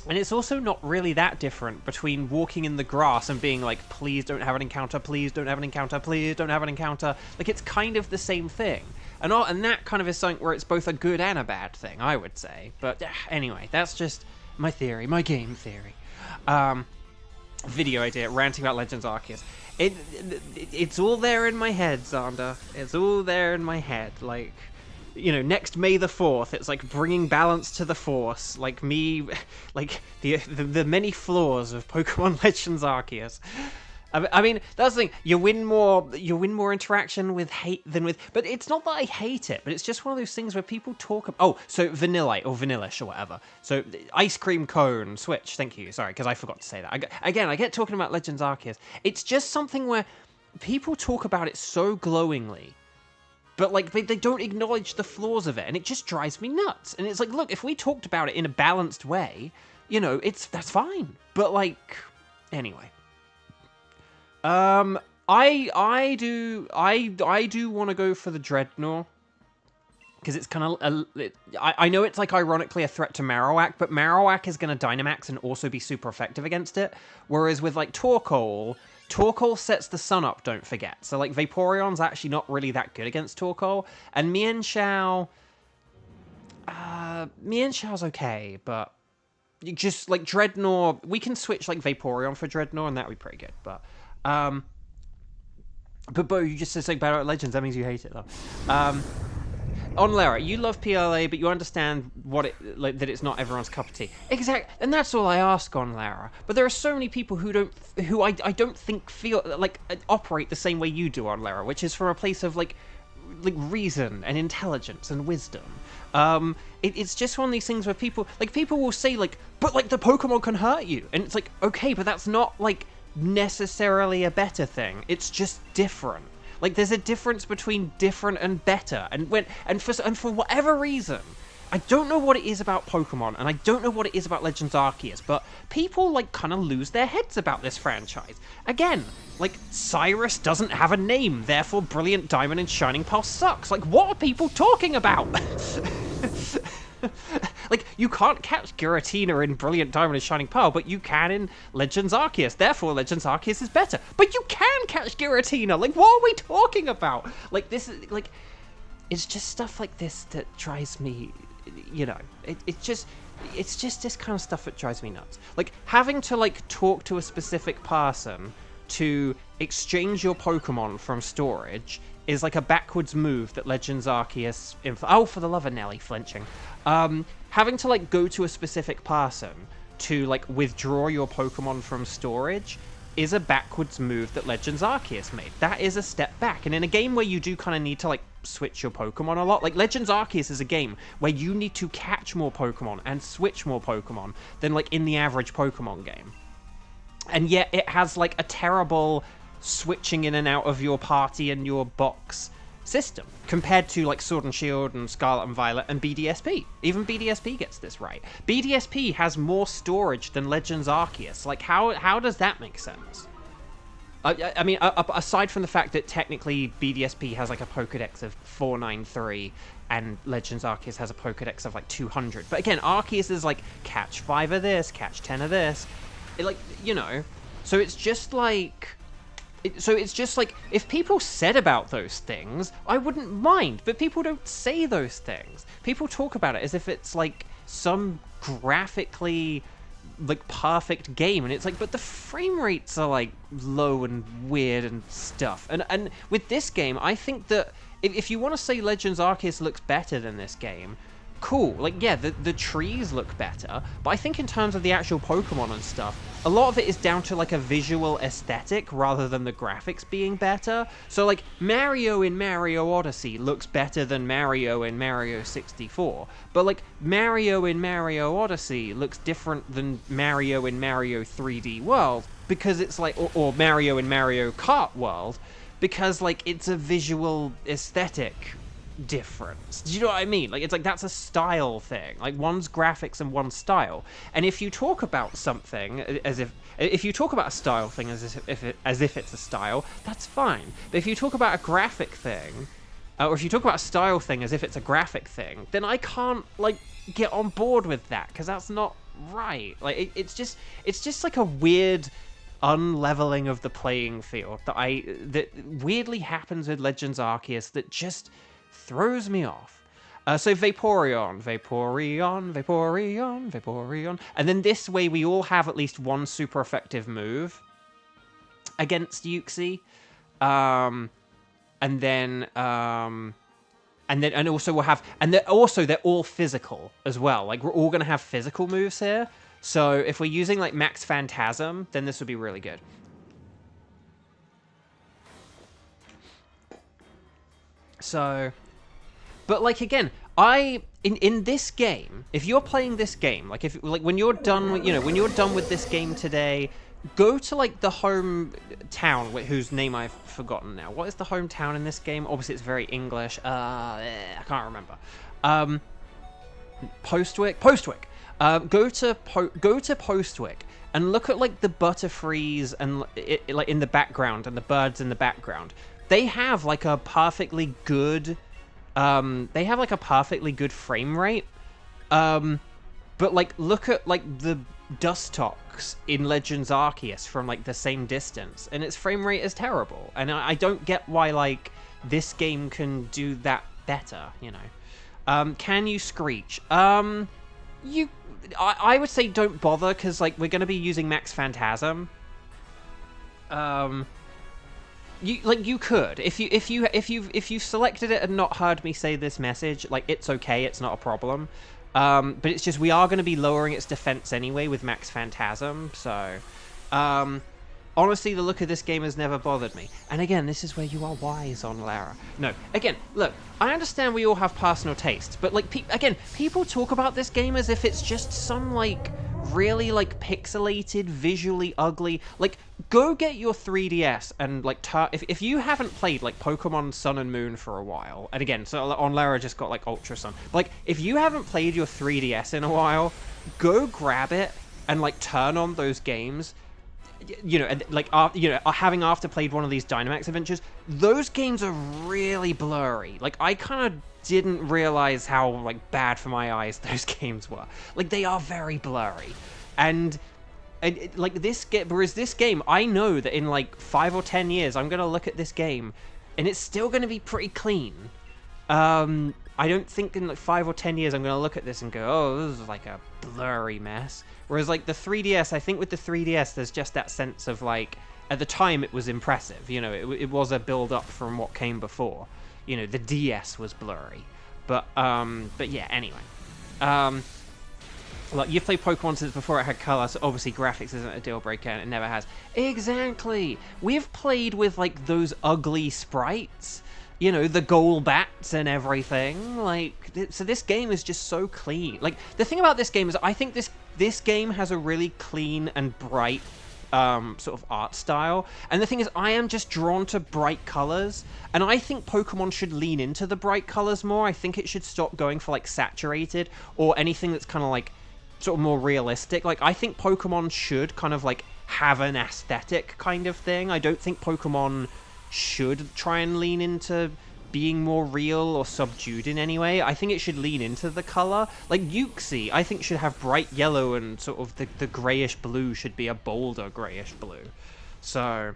And it's also not really that different between walking in the grass and being like, please don't have an encounter, please don't have an encounter, please don't have an encounter. Like, it's kind of the same thing. And that kind of is something where it's both a good and a bad thing, I would say. But anyway, that's just my theory, my game theory. Video idea, ranting about Legends Arceus. It's all there in my head, Xander. It's all there in my head, like... You know, next May the 4th, it's like bringing balance to the Force, like me, like the many flaws of Pokemon Legends Arceus. I mean, that's the thing. You win more interaction with hate than with. But it's not that I hate it, but it's just one of those things where people talk. Oh, so Vanillite or Vanillish or whatever. So ice cream cone switch. Thank you. Sorry, because I forgot to say that. I get talking about Legends Arceus. It's just something where people talk about it so glowingly. But, like, they don't acknowledge the flaws of it, and it just drives me nuts. And it's like, look, if we talked about it in a balanced way, you know, that's fine. But, like, anyway. I do want to go for the Dreadnought. Because it's kind of... I know it's, like, ironically a threat to Marowak, but Marowak is going to Dynamax and also be super effective against it. Whereas with, like, Torkoal sets the sun up, don't forget. So, like, Vaporeon's actually not really that good against Torkoal. And Mienshao... Mienshao's okay, but... You just, like, Dreadnought... We can switch, like, Vaporeon for Dreadnought, and that would be pretty good, but... But, Bo, you just said something about Legends. That means you hate it, though. On Lara, you love PLA, but you understand that it's not everyone's cup of tea. Exactly, and that's all I ask on Lara. But there are so many people who I don't think feel like operate the same way you do on Lara, which is from a place of like reason and intelligence and wisdom. It's just one of these things where people will say like, but like the Pokemon can hurt you, and it's like, okay, but that's not like necessarily a better thing. It's just different. Like, there's a difference between different and better, and for whatever reason, I don't know what it is about Pokemon, and I don't know what it is about Legends Arceus, but people, like, kind of lose their heads about this franchise. Again, like, Cyrus doesn't have a name, therefore Brilliant Diamond and Shining Pearl sucks. Like, what are people talking about? Like, you can't catch Giratina in Brilliant Diamond and Shining Pearl, but you can in Legends Arceus. Therefore, Legends Arceus is better. But you can catch Giratina! Like, what are we talking about? Like, this is, like... It's just stuff like this that drives me... You know, it's just this kind of stuff that drives me nuts. Like, having to, like, talk to a specific person to exchange your Pokemon from storage is like a backwards move that Legends Arceus... Oh, for the love of Nelly, flinching. Having to, like, go to a specific person to, like, withdraw your Pokemon from storage is a backwards move that Legends Arceus made. That is a step back. And in a game where you do kind of need to, like, switch your Pokemon a lot, like, Legends Arceus is a game where you need to catch more Pokemon and switch more Pokemon than, like, in the average Pokemon game. And yet it has, like, a terrible switching in and out of your party and your box system compared to like Sword and Shield and Scarlet and Violet and BDSP. Even BDSP gets this right. BDSP has more storage than Legends Arceus. Like, how does that make sense? I mean, aside from the fact that technically BDSP has like a Pokedex of 493 and Legends Arceus has a Pokedex of like 200. But again, Arceus is like catch 5 of this, catch 10 of this. Like, you know, so it's just like So it's just like, if people said about those things, I wouldn't mind, but people don't say those things. People talk about it as if it's like some graphically like perfect game, and it's like, but the frame rates are like low and weird and stuff. And with this game, I think that if you want to say Legends Arceus looks better than this game, cool. Like, yeah, the trees look better, but I think in terms of the actual Pokemon and stuff, a lot of it is down to like a visual aesthetic rather than the graphics being better. So like Mario in Mario Odyssey looks better than Mario in Mario 64, but like Mario in Mario Odyssey looks different than Mario in Mario 3D World, because it's like, or Mario in Mario Kart World, because like it's a visual aesthetic difference. Do you know what I mean? Like, it's like, that's a style thing. Like, one's graphics and one's style. And if you talk about something as if you talk about a style thing as if it's a style, that's fine. But if you talk about a graphic thing, or if you talk about a style thing as if it's a graphic thing, then I can't like get on board with that, because that's not right. Like, it's just like a weird unleveling of the playing field that weirdly happens with Legends Arceus that just throws me off. So Vaporeon. And then this way we all have at least one super effective move against Uxie. And also we'll have, and they're all physical as well. Like, we're all going to have physical moves here. So if we're using like Max Phantasm, then this would be really good. So, but like, again, in this game, if you're playing this game, like when you're done with, when you're done with this game today, go to like the hometown whose name I've forgotten now. What is the hometown in this game? Obviously, it's very English. I can't remember. Postwick. Go to Postwick and look at like the Butterfrees and like in the background and the birds in the background. They have like a perfectly good frame rate. But like, look at like the Dustox in Legends Arceus from like the same distance, and its frame rate is terrible. And I don't get why like this game can do that better, Can you screech? I would say don't bother, because like we're gonna be using Max Phantasm. You could, if you selected it and not heard me say this message, like, it's okay, it's not a problem. But it's just, we are going to be lowering its defense anyway with Max Phantasm, so honestly, the look of this game has never bothered me. And again, this is where you are wise on Lara. No, again, look, I understand we all have personal tastes, but like, people talk about this game as if it's just some like really like pixelated, visually ugly. Like, go get your 3DS and like if you haven't played like Pokemon Sun and Moon for a while, and again, so on Lara just got like Ultra Sun, like, if you haven't played your 3DS in a while, go grab it and like turn on those games. And like, having after played one of these Dynamax Adventures, those games are really blurry. Like, I kind of didn't realize how like bad for my eyes those games were. Like, they are very blurry, and like this game, I know that in like 5 or 10 years, I'm gonna look at this game, and it's still gonna be pretty clean. I don't think in like 5 or 10 years I'm gonna look at this and go, oh, this is like a blurry mess. Whereas like the 3DS, I think with the 3DS, there's just that sense of like, at the time it was impressive. It was a build up from what came before. The DS was blurry, but yeah. Anyway, like, you've played Pokemon since before it had color, so obviously graphics isn't a deal breaker, and it never has. Exactly. We've played with like those ugly sprites. The Golbats and everything. Like, so this game is just so clean. Like, the thing about this game is, I think this game has a really clean and bright sort of art style. And the thing is, I am just drawn to bright colors, and I think Pokemon should lean into the bright colors more. I think it should stop going for like saturated or anything that's kind of like sort of more realistic. Like, I think Pokemon should kind of like have an aesthetic kind of thing. I don't think Pokemon should try and lean into being more real or subdued in any way. I think it should lean into the color. Like, Uxie, I think, should have bright yellow, and sort of the grayish blue should be a bolder grayish blue. So,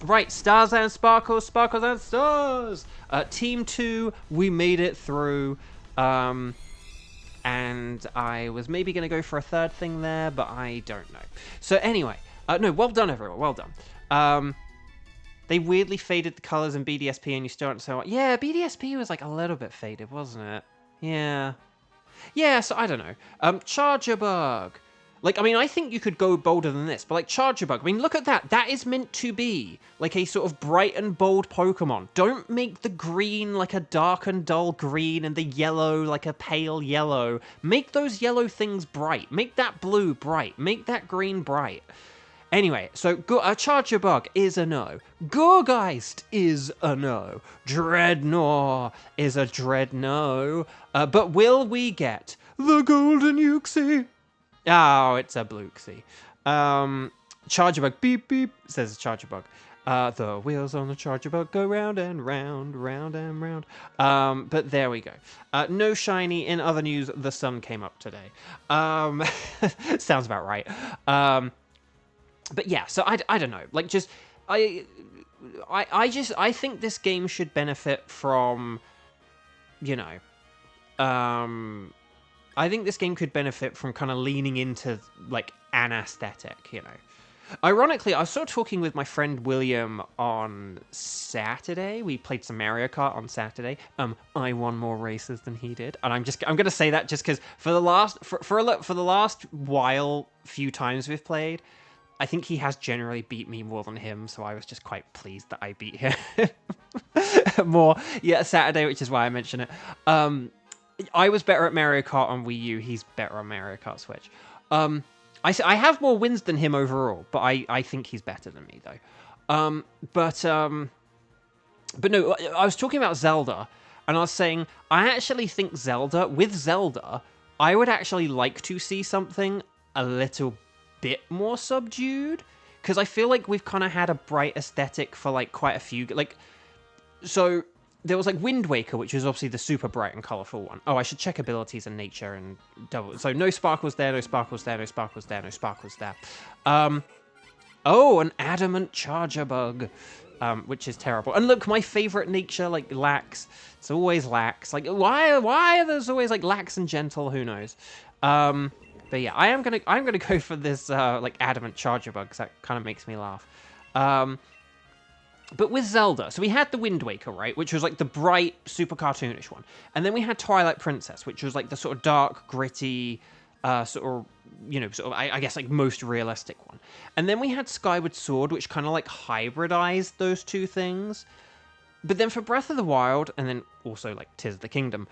Right, stars and sparkles, sparkles and stars. Team 2, we made it through. And I was maybe going to go for a third thing there, but I don't know. So anyway, no, well done, everyone. Well done. They weirdly faded the colors in BDSP, and you still don't say what. Yeah, BDSP was like a little bit faded, wasn't it? Yeah. Yeah, so I don't know. Charger Bug. Like, I mean, I think you could go bolder than this, but like Charger Bug, I mean, look at that. That is meant to be like a sort of bright and bold Pokemon. Don't make the green like a dark and dull green and the yellow like a pale yellow. Make those yellow things bright. Make that blue bright. Make that green bright. Anyway, so Charger Bug is a no. Gourgeist is a no. Dreadnought is a dread no. But will we get the Golden Uxie? Oh, it's a Bluesky. Charger Bug, beep beep, says Charger Bug. The wheels on the Charger Bug go round and round, round and round. But there we go. No shiny. In other news, the sun came up today. Sounds about right. But yeah, so I don't know. Like, just I think this game should benefit from, you know, I think this game could benefit from kind of leaning into, like, an aesthetic, you know. Ironically, I was sort of talking with my friend William on Saturday. We played some Mario Kart on Saturday. I won more races than he did, and I'm going to say that just because for the last few times we've played, I think he has generally beat me more than him, so I was just quite pleased that I beat him more. Yeah, Saturday, which is why I mention it. I was better at Mario Kart on Wii U. He's better on Mario Kart Switch. I have more wins than him overall, but I think he's better than me, though. But no, I was talking about Zelda, and I was saying, I actually think with Zelda, I would actually like to see something a little bit more subdued, because I feel like we've kind of had a bright aesthetic for, like, quite a few, like, so there was like Wind Waker, which was obviously the super bright and colorful one. Oh, I should check abilities and nature and double. So no sparkles there, no sparkles there, no sparkles there, no sparkles there. Oh, an adamant Charger Bug, which is terrible. And look, my favorite nature, like Lax. It's always Lax. Like, why are there always like Lax and Gentle? Who knows? But yeah, I'm gonna go for this like adamant Charger Bug, because that kind of makes me laugh. But with Zelda, so we had the Wind Waker, right, which was like the bright, super cartoonish one. And then we had Twilight Princess, which was like the sort of dark, gritty, sort of, you know, sort of, I guess, like most realistic one. And then we had Skyward Sword, which kind of like hybridized those two things. But then for Breath of the Wild, and then also like Tears of the Kingdom,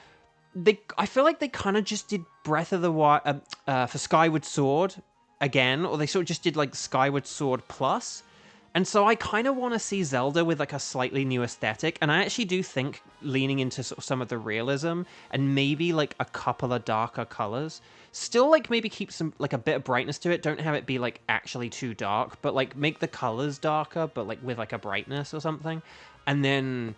I feel like they kind of just did Breath of the Wild for Skyward Sword again, or they sort of just did like Skyward Sword Plus. And so I kind of want to see Zelda with like a slightly new aesthetic, and I actually do think leaning into sort of some of the realism and maybe like a couple of darker colors. Still, like, maybe keep some like a bit of brightness to it. Don't have it be like actually too dark, but like make the colors darker, but like with like a brightness or something. And then,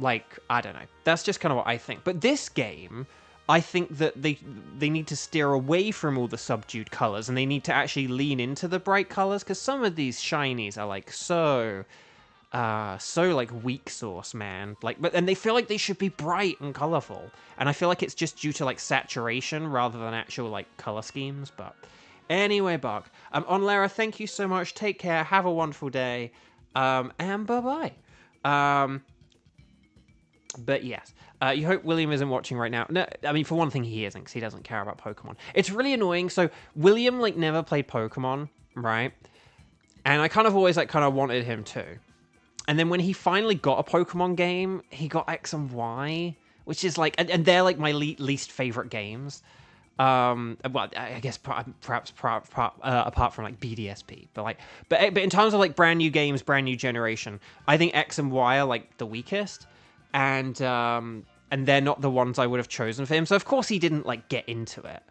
like, I don't know. That's just kind of what I think. But this game, I think that they need to steer away from all the subdued colors, and they need to actually lean into the bright colors, because some of these shinies are like so like weak sauce, man. Like, and they feel like they should be bright and colorful, and I feel like it's just due to like saturation rather than actual like color schemes. But anyway, Buck, on Lara, thank you so much. Take care. Have a wonderful day. And bye bye. But yes, you hope William isn't watching right now. No, I mean, for one thing, he isn't, because he doesn't care about Pokemon. It's really annoying. So William, like, never played Pokemon, right? And I kind of always, like, kind of wanted him to. And then when he finally got a Pokemon game, he got X and Y, which is, like, and they're, like, my least favorite games. Well, I guess perhaps apart from, like, BDSP. But in terms of, like, brand new games, brand new generation, I think X and Y are, like, the weakest. And they're not the ones I would have chosen for him. So, of course, he didn't, like, get into it.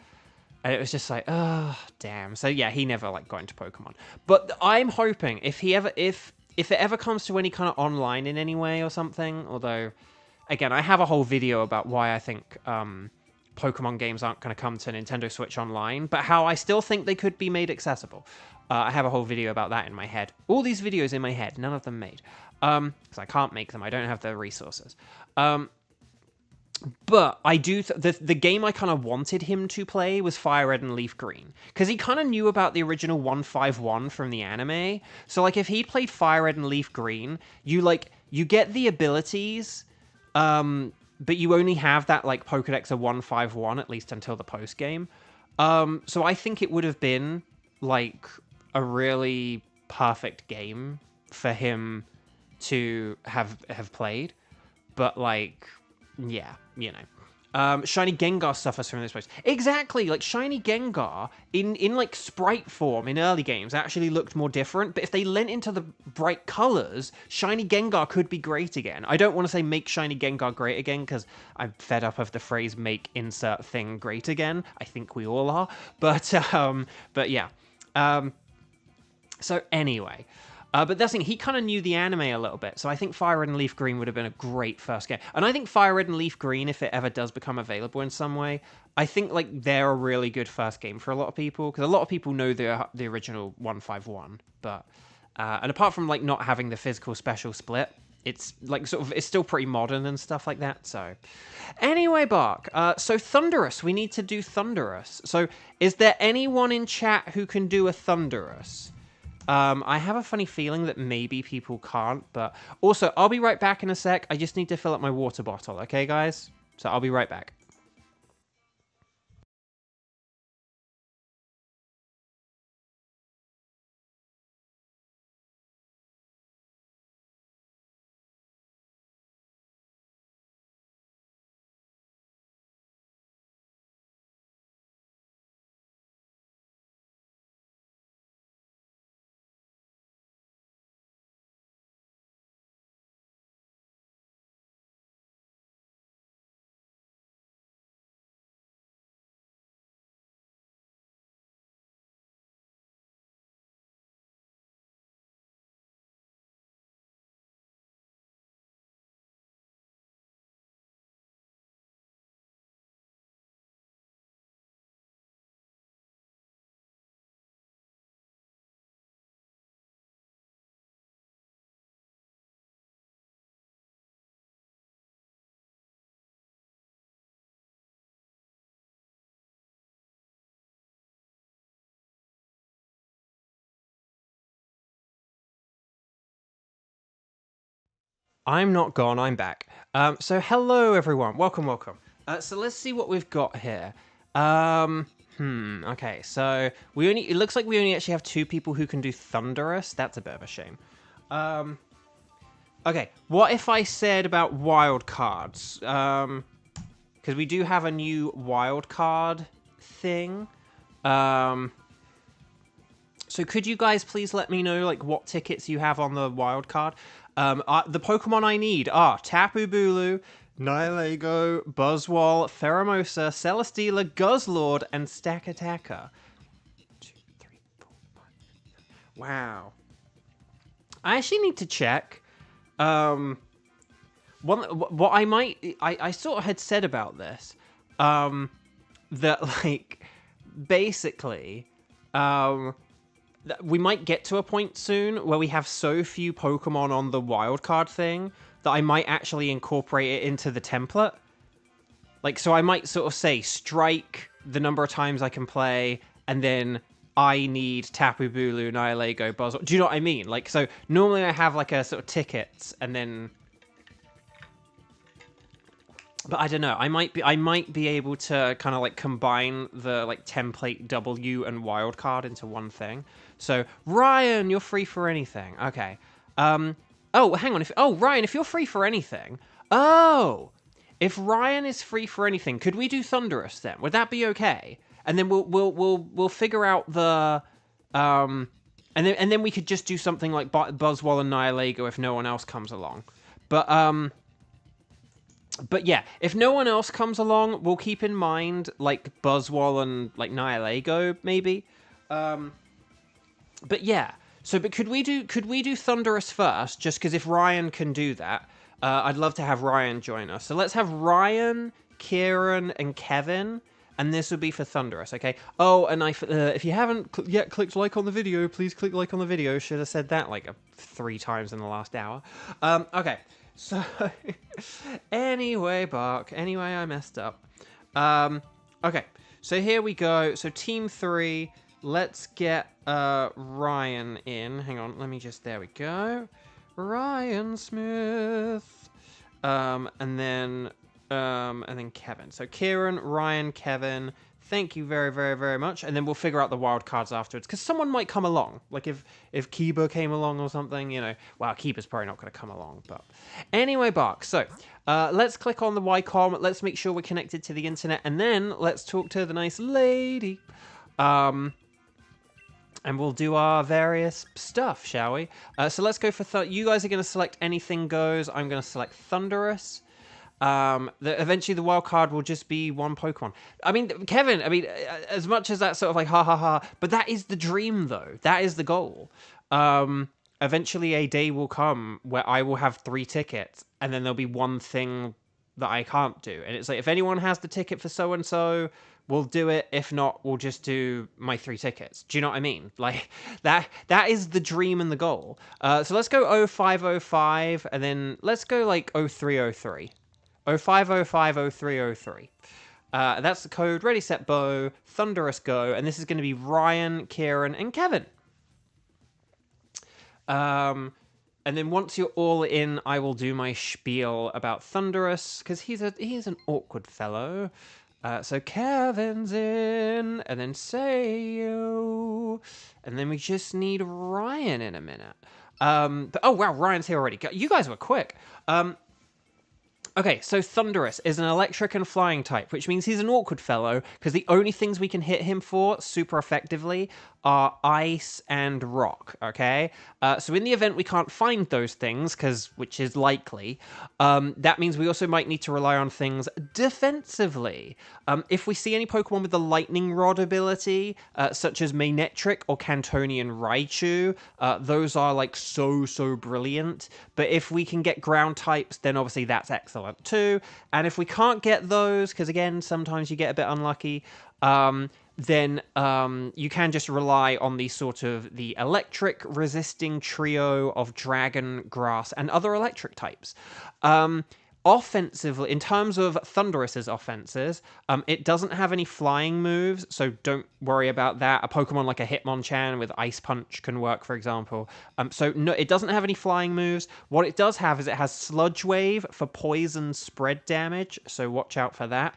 And it was just like, oh, damn. So, yeah, he never, like, got into Pokemon. But I'm hoping if it ever comes to any kind of online in any way or something, although, again, I have a whole video about why I think Pokemon games aren't going to come to Nintendo Switch Online, but how I still think they could be made accessible. I have a whole video about that in my head. All these videos in my head, none of them made. Because I can't make them. I don't have the resources. But I do... the game I kind of wanted him to play was Fire Red and Leaf Green. Because he kind of knew about the original 151 from the anime. So, like, if he played Fire Red and Leaf Green, you get the abilities, but you only have that, like, Pokedex of 151, at least until the post-game. So I think it would have been, like, a really perfect game for him to have played. But, like... yeah, you know. Shiny Gengar suffers from this place. Exactly, like, Shiny Gengar, in like, sprite form in early games, actually looked more different, but if they lent into the bright colors, Shiny Gengar could be great again. I don't want to say make Shiny Gengar great again, because I'm fed up of the phrase make insert thing great again. I think we all are. But yeah. So anyway... but that's the thing, he kind of knew the anime a little bit, so I think Fire Red and Leaf Green would have been a great first game. And I think Fire Red and Leaf Green, if it ever does become available in some way, I think like they're a really good first game for a lot of people, because a lot of people know the original 151, but... and apart from like not having the physical special split, it's like sort of, it's still pretty modern and stuff like that, so... Anyway, Bark, so Thunderous, we need to do Thunderous. So, is there anyone in chat who can do a Thunderous? I have a funny feeling that maybe people can't, but... Also, I'll be right back in a sec. I just need to fill up my water bottle, okay, guys? So I'll be right back. I'm not gone, I'm back. So hello everyone, welcome. So let's see what we've got here. Okay, so it looks like we only actually have 2 people who can do Thunderous. That's a bit of a shame. Okay, what if I said about wild cards? Because we do have a new wild card thing. So could you guys please let me know like what tickets you have on the wild card? The Pokemon I need are Tapu Bulu, Nihilego, Buzzwole, Pheromosa, Celesteela, Guzzlord, and Stakataka. 2, 3, 4, 5. Wow. I actually need to check. What I might... I sort of had said about this. That, like, basically... we might get to a point soon where we have so few Pokemon on the wildcard thing that I might actually incorporate it into the template. Like, so I might sort of say strike the number of times I can play, and then I need Tapu Bulu, Nihilego, Buzzwole. Do you know what I mean? Like, so normally I have like a sort of tickets, and then... But I don't know. I might be able to kind of like combine the like template W and wildcard into one thing. So Ryan, you're free for anything. Okay. Oh, hang on. Ryan, if you're free for anything. Oh, if Ryan is free for anything, could we do Thunderous then? Would that be okay? And then we'll figure out the and then we could just do something like Buzzwole and Nihilego if no one else comes along. But yeah, if no one else comes along, we'll keep in mind like Buzzwole and like Nihilego maybe. But yeah, but could we do Thunderous first? Just because if Ryan can do that, I'd love to have Ryan join us. So let's have Ryan, Kieran, and Kevin, and this would be for Thunderous, okay? Oh, and if you haven't yet clicked like on the video, please click like on the video. Should have said that like 3 times in the last hour. Okay, so anyway, Bark. Anyway, I messed up. Okay, so here we go. So Team 3, let's get Ryan in. Hang on, let me just, there we go. Ryan Smith. And then Kevin. So Kieran, Ryan, Kevin, thank you very, very, very much. And then we'll figure out the wild cards afterwards, because someone might come along. Like if Kiba came along or something, you know. Well, Kiba's probably not going to come along, but anyway, Bark. So let's click on the Ycom. Let's make sure we're connected to the internet, and then let's talk to the nice lady. And we'll do our various stuff, shall we? So let's go for... you guys are going to select anything goes. I'm going to select Thunderous. Eventually the wild card will just be one Pokemon. I mean, Kevin, as much as that's sort of like ha ha ha, but that is the dream, though. That is the goal. Eventually a day will come where I will have 3 tickets, and then there'll be one thing that I can't do. And it's like, if anyone has the ticket for so-and-so, we'll do it. If not, we'll just do my 3 tickets. Do you know what I mean? Like, that is the dream and the goal. So let's go 0505, and then let's go like 0303. 0505 0303. That's the code. Ready, set, bow. Thunderous, go. And this is going to be Ryan, Kieran, and Kevin. And then once you're all in, I will do my spiel about Thunderous, because he's an awkward fellow. So Kevin's in, and then Sayo, and then we just need Ryan in a minute. But oh wow, Ryan's here already. You guys were quick. Okay, so Thunderous is an electric and flying type, which means he's an awkward fellow, because the only things we can hit him for super effectively are ice and rock, okay? So in the event we can't find those things, which is likely, that means we also might need to rely on things defensively. If we see any Pokemon with the Lightning Rod ability, such as Manectric or Cantonian Raichu, those are like so brilliant. But if we can get ground types, then obviously that's excellent too. And if we can't get those, because again, sometimes you get a bit unlucky, then you can just rely on the electric resisting trio of dragon, grass, and other electric types. Offensively, in terms of Thunderous's offenses, it doesn't have any flying moves, so don't worry about that. A Pokemon like a Hitmonchan with Ice Punch can work, for example. So no, it doesn't have any flying moves. What it does have is it has Sludge Wave for poison spread damage, so watch out for that.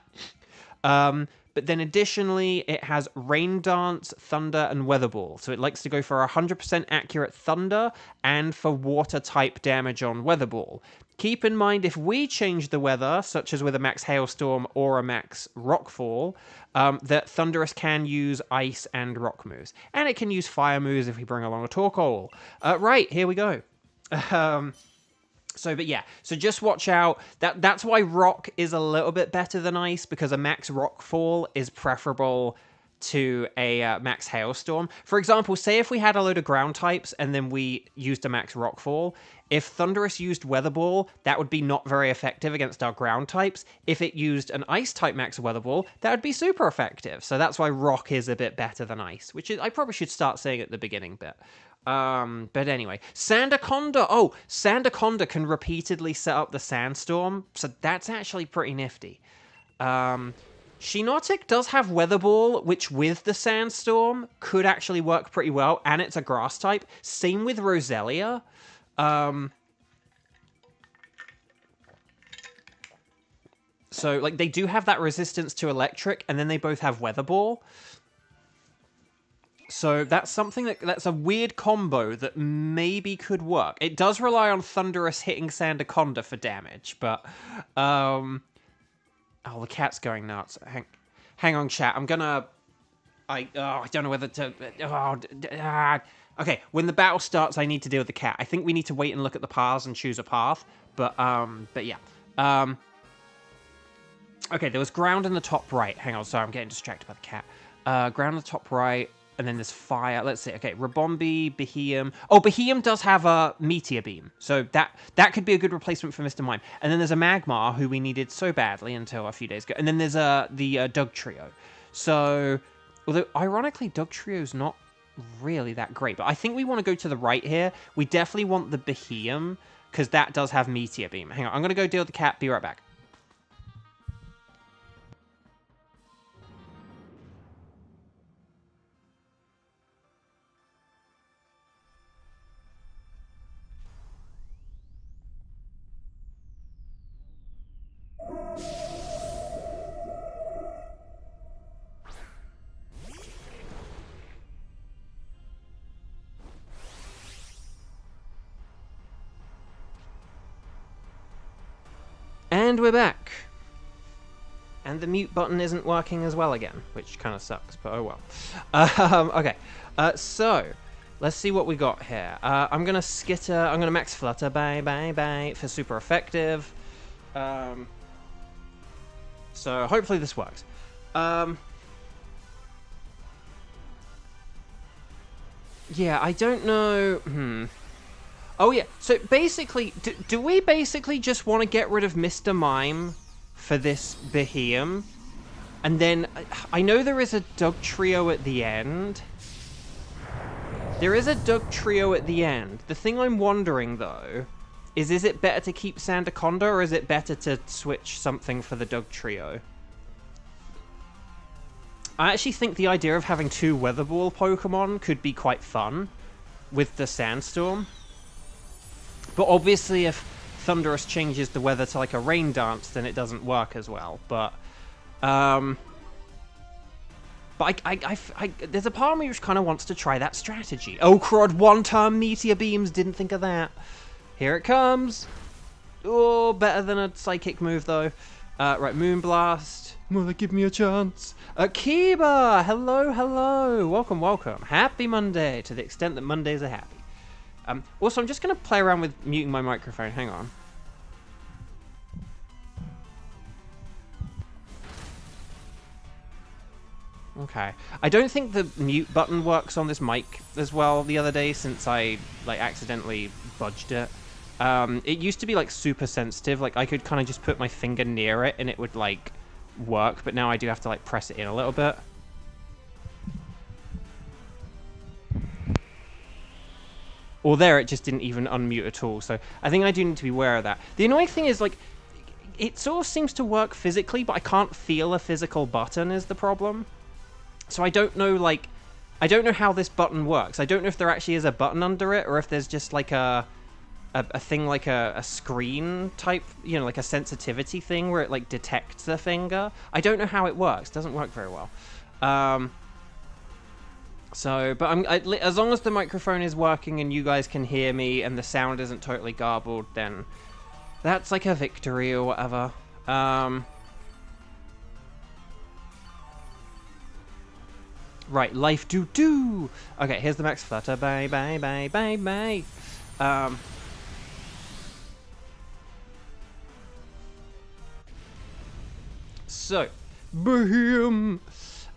But then additionally, it has Rain Dance, Thunder, and Weather Ball. So it likes to go for 100% accurate Thunder and for Water-type damage on Weather Ball. Keep in mind, if we change the weather, such as with a Max Hailstorm or a Max Rockfall, that Thunderous can use Ice and Rock moves. And it can use Fire moves if we bring along a Torkoal. Right, here we go. So just watch out. That's why Rock is a little bit better than Ice, because a Max Rockfall is preferable to a Max Hailstorm. For example, say if we had a load of ground types and then we used a Max Rockfall, if Thunderous used Weather Ball, that would be not very effective against our ground types. If it used an Ice type Max Weather Ball, that would be super effective. So that's why Rock is a bit better than Ice, which is, I probably should start saying at the beginning bit. But anyway, Sandaconda. Oh, Sandaconda can repeatedly set up the Sandstorm, so that's actually pretty nifty. Shiinotic does have Weather Ball, which with the Sandstorm could actually work pretty well, and it's a grass type. Same with Roselia. So, like, they do have that resistance to electric, and then they both have Weather Ball. So that's something that's a weird combo that maybe could work. It does rely on Thunderous hitting Sandaconda for damage, but oh, the cat's going nuts. Hang on, chat. I'm gonna. I don't know whether to. Okay, when the battle starts, I need to deal with the cat. I think we need to wait and look at the paths and choose a path. But yeah. Okay, there was ground in the top right. Hang on, sorry, I'm getting distracted by the cat. Ground in the top right. And then there's fire. Let's see. Okay, Rabombi, Beheeyem. Oh, Beheeyem does have a Meteor Beam. So that could be a good replacement for Mr. Mime. And then there's a Magmar, who we needed so badly until a few days ago. And then there's the Doug Trio. So, although, ironically, Doug Trio's not really that great. But I think we want to go to the right here. We definitely want the Beheeyem, because that does have Meteor Beam. Hang on, I'm going to go deal with the cat. Be right back. And we're back. And the mute button isn't working as well again, which kind of sucks, but oh well. Okay, so let's see what we got here. I'm gonna skitter. I'm gonna max flutter, bye, for super effective. So hopefully this works. Yeah, I don't know. Oh yeah, so basically, do we basically just want to get rid of Mr. Mime for this Beheeyem? And then, I know there is a Doug Trio at the end. There is a Doug Trio at the end. The thing I'm wondering, though, is it better to keep Sandaconda, or is it better to switch something for the Doug Trio? I actually think the idea of having two Weather Ball Pokemon could be quite fun with the Sandstorm. But obviously, if Thunderous changes the weather to like a rain dance, then it doesn't work as well. But there's a part of me which kind of wants to try that strategy. Oh, crud, one-turn Meteor Beams, didn't think of that. Here it comes. Oh, better than a Psychic move, though. Right, Moonblast. Mother, give me a chance. Kiba, hello. Welcome. Happy Monday, to the extent that Mondays are happy. Also, I'm just going to play around with muting my microphone. Hang on. Okay. I don't think the mute button works on this mic as well the other day, since I like accidentally budged it. It used to be like super sensitive. Like I could kind of just put my finger near it and it would like work, but now I do have to like press it in a little bit. Or there, it just didn't even unmute at all. So I think I do need to be aware of that. The annoying thing is, like, it sort of seems to work physically, but I can't feel a physical button is the problem. So I don't know, like, I don't know how this button works. I don't know if there actually is a button under it, or if there's just, like, a thing like a screen type, you know, like a sensitivity thing where it, like, detects the finger. I don't know how it works. It doesn't work very well. So, but as long as the microphone is working and you guys can hear me and the sound isn't totally garbled, then that's like a victory or whatever. Right, life do. Okay, here's the max flutter. Bye. So, boom.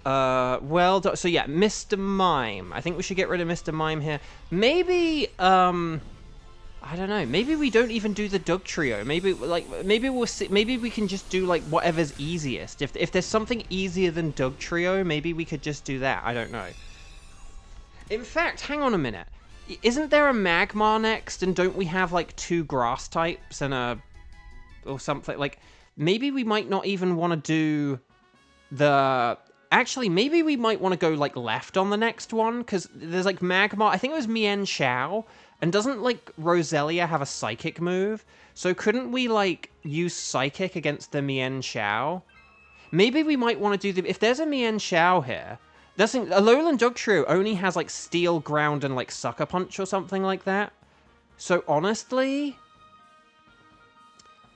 Well done. So yeah, Mr. Mime. I think we should get rid of Mr. Mime here. Maybe, I don't know. Maybe we don't even do the Doug Trio. Maybe we'll see. Maybe we can just do like whatever's easiest. If there's something easier than Doug Trio, maybe we could just do that. I don't know. In fact, hang on a minute. Isn't there a Magmar next? And don't we have like two grass types and or something? Like maybe we might not even want to do the. Actually, maybe we might want to go, like, left on the next one, because there's, like, Magmar. I think it was Mien Xiao, and doesn't, like, Roselia have a Psychic move? So couldn't we, like, use Psychic against the Mien Xiao? Maybe we might want to do the... If there's a Mien Xiao here, a Alolan Doug Trio only has, like, Steel Ground and, like, Sucker Punch or something like that. So, honestly,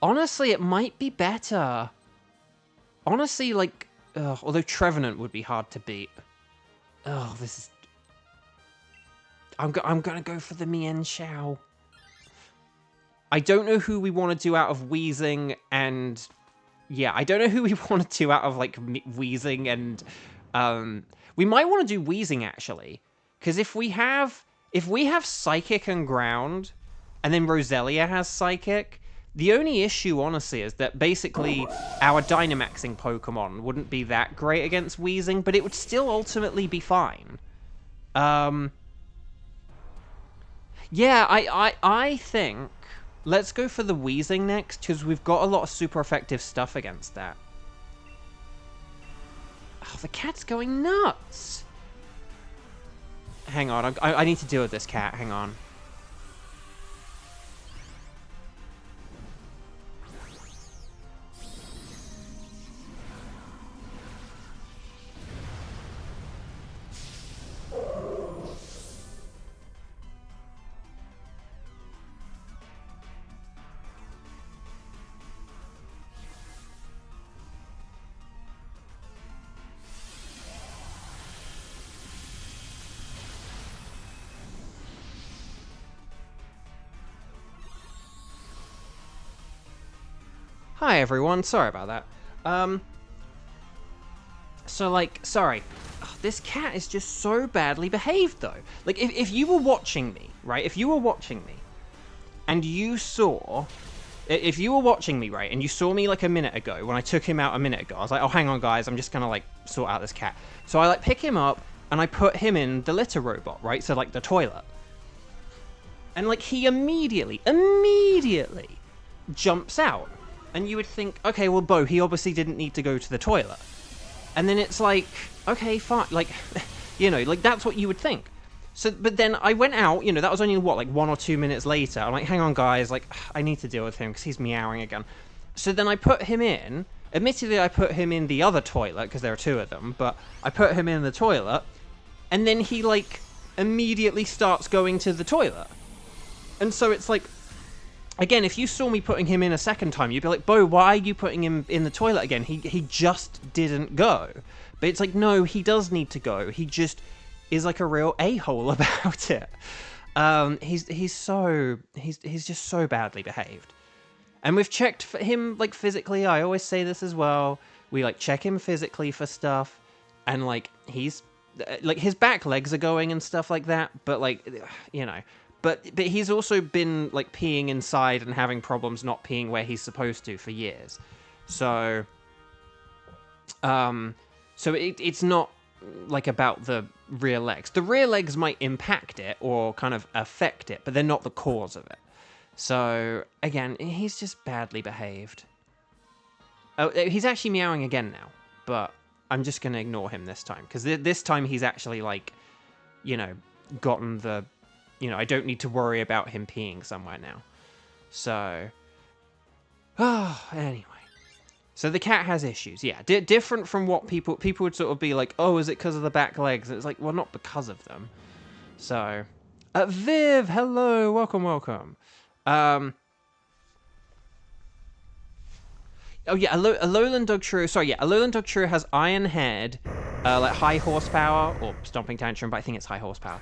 it might be better. Honestly, like... although Trevenant would be hard to beat. Oh, this is... I'm gonna go for the Mien Xiao. I don't know who we want to do out of Wheezing and... Yeah, I don't know who we want to do out of, like, Wheezing and We might want to do wheezing, actually. Because if we have Psychic and Ground, and then Roselia has Psychic, the only issue, honestly, is that basically our Dynamaxing Pokemon wouldn't be that great against wheezing, but it would still ultimately be fine. Yeah, I think let's go for the wheezing next, because we've got a lot of super effective stuff against that. Oh, the cat's going nuts. Hang on, I need to deal with this cat. Hang on. Hi everyone, sorry about that. So like, sorry. Oh, this cat is just so badly behaved though. Like, if you were watching me, right? If you were watching me, and you saw... If you were watching me, right, and you saw me like a minute ago, when I took him out a minute ago, I was like, oh, hang on guys, I'm just gonna like sort out this cat. So I like pick him up, and I put him in the litter robot, right? So like the toilet. And like, he immediately jumps out. And you would think, okay, well, Bo, he obviously didn't need to go to the toilet. And then it's like, okay, fine. Like, you know, like, that's what you would think. So, but then I went out, you know, that was only, what, like 1 or 2 minutes later. I'm like, hang on, guys, like, I need to deal with him because he's meowing again. So then I put him in. Admittedly, I put him in the other toilet because there are 2 of them. But I put him in the toilet. And then he, like, immediately starts going to the toilet. And so it's like... Again, if you saw me putting him in a second time, you'd be like, Bo, why are you putting him in the toilet again? He just didn't go. But it's like, no, he does need to go. He just is like a real a-hole about it. He's just so badly behaved. And we've checked for him, like, physically. I always say this as well. We, like, check him physically for stuff. And, like, he's... Like, his back legs are going and stuff like that. But, like, you know... But he's also been, like, peeing inside and having problems not peeing where he's supposed to for years. So, it's not, like, about the rear legs. The rear legs might impact it or kind of affect it, but they're not the cause of it. So, again, he's just badly behaved. Oh, he's actually meowing again now, but I'm just going to ignore him this time. Because this time he's actually, like, you know, gotten the... You know, I don't need to worry about him peeing somewhere now. So, anyway. So the cat has issues, yeah. Different from what people would sort of be like, oh, is it because of the back legs? And it's like, well, not because of them. So, Viv, hello, welcome. Oh yeah, Alolan Dugtrio. Sorry, yeah, Alolan Dugtrio has Iron Head, like high horsepower or Stomping Tantrum, but I think it's high horsepower.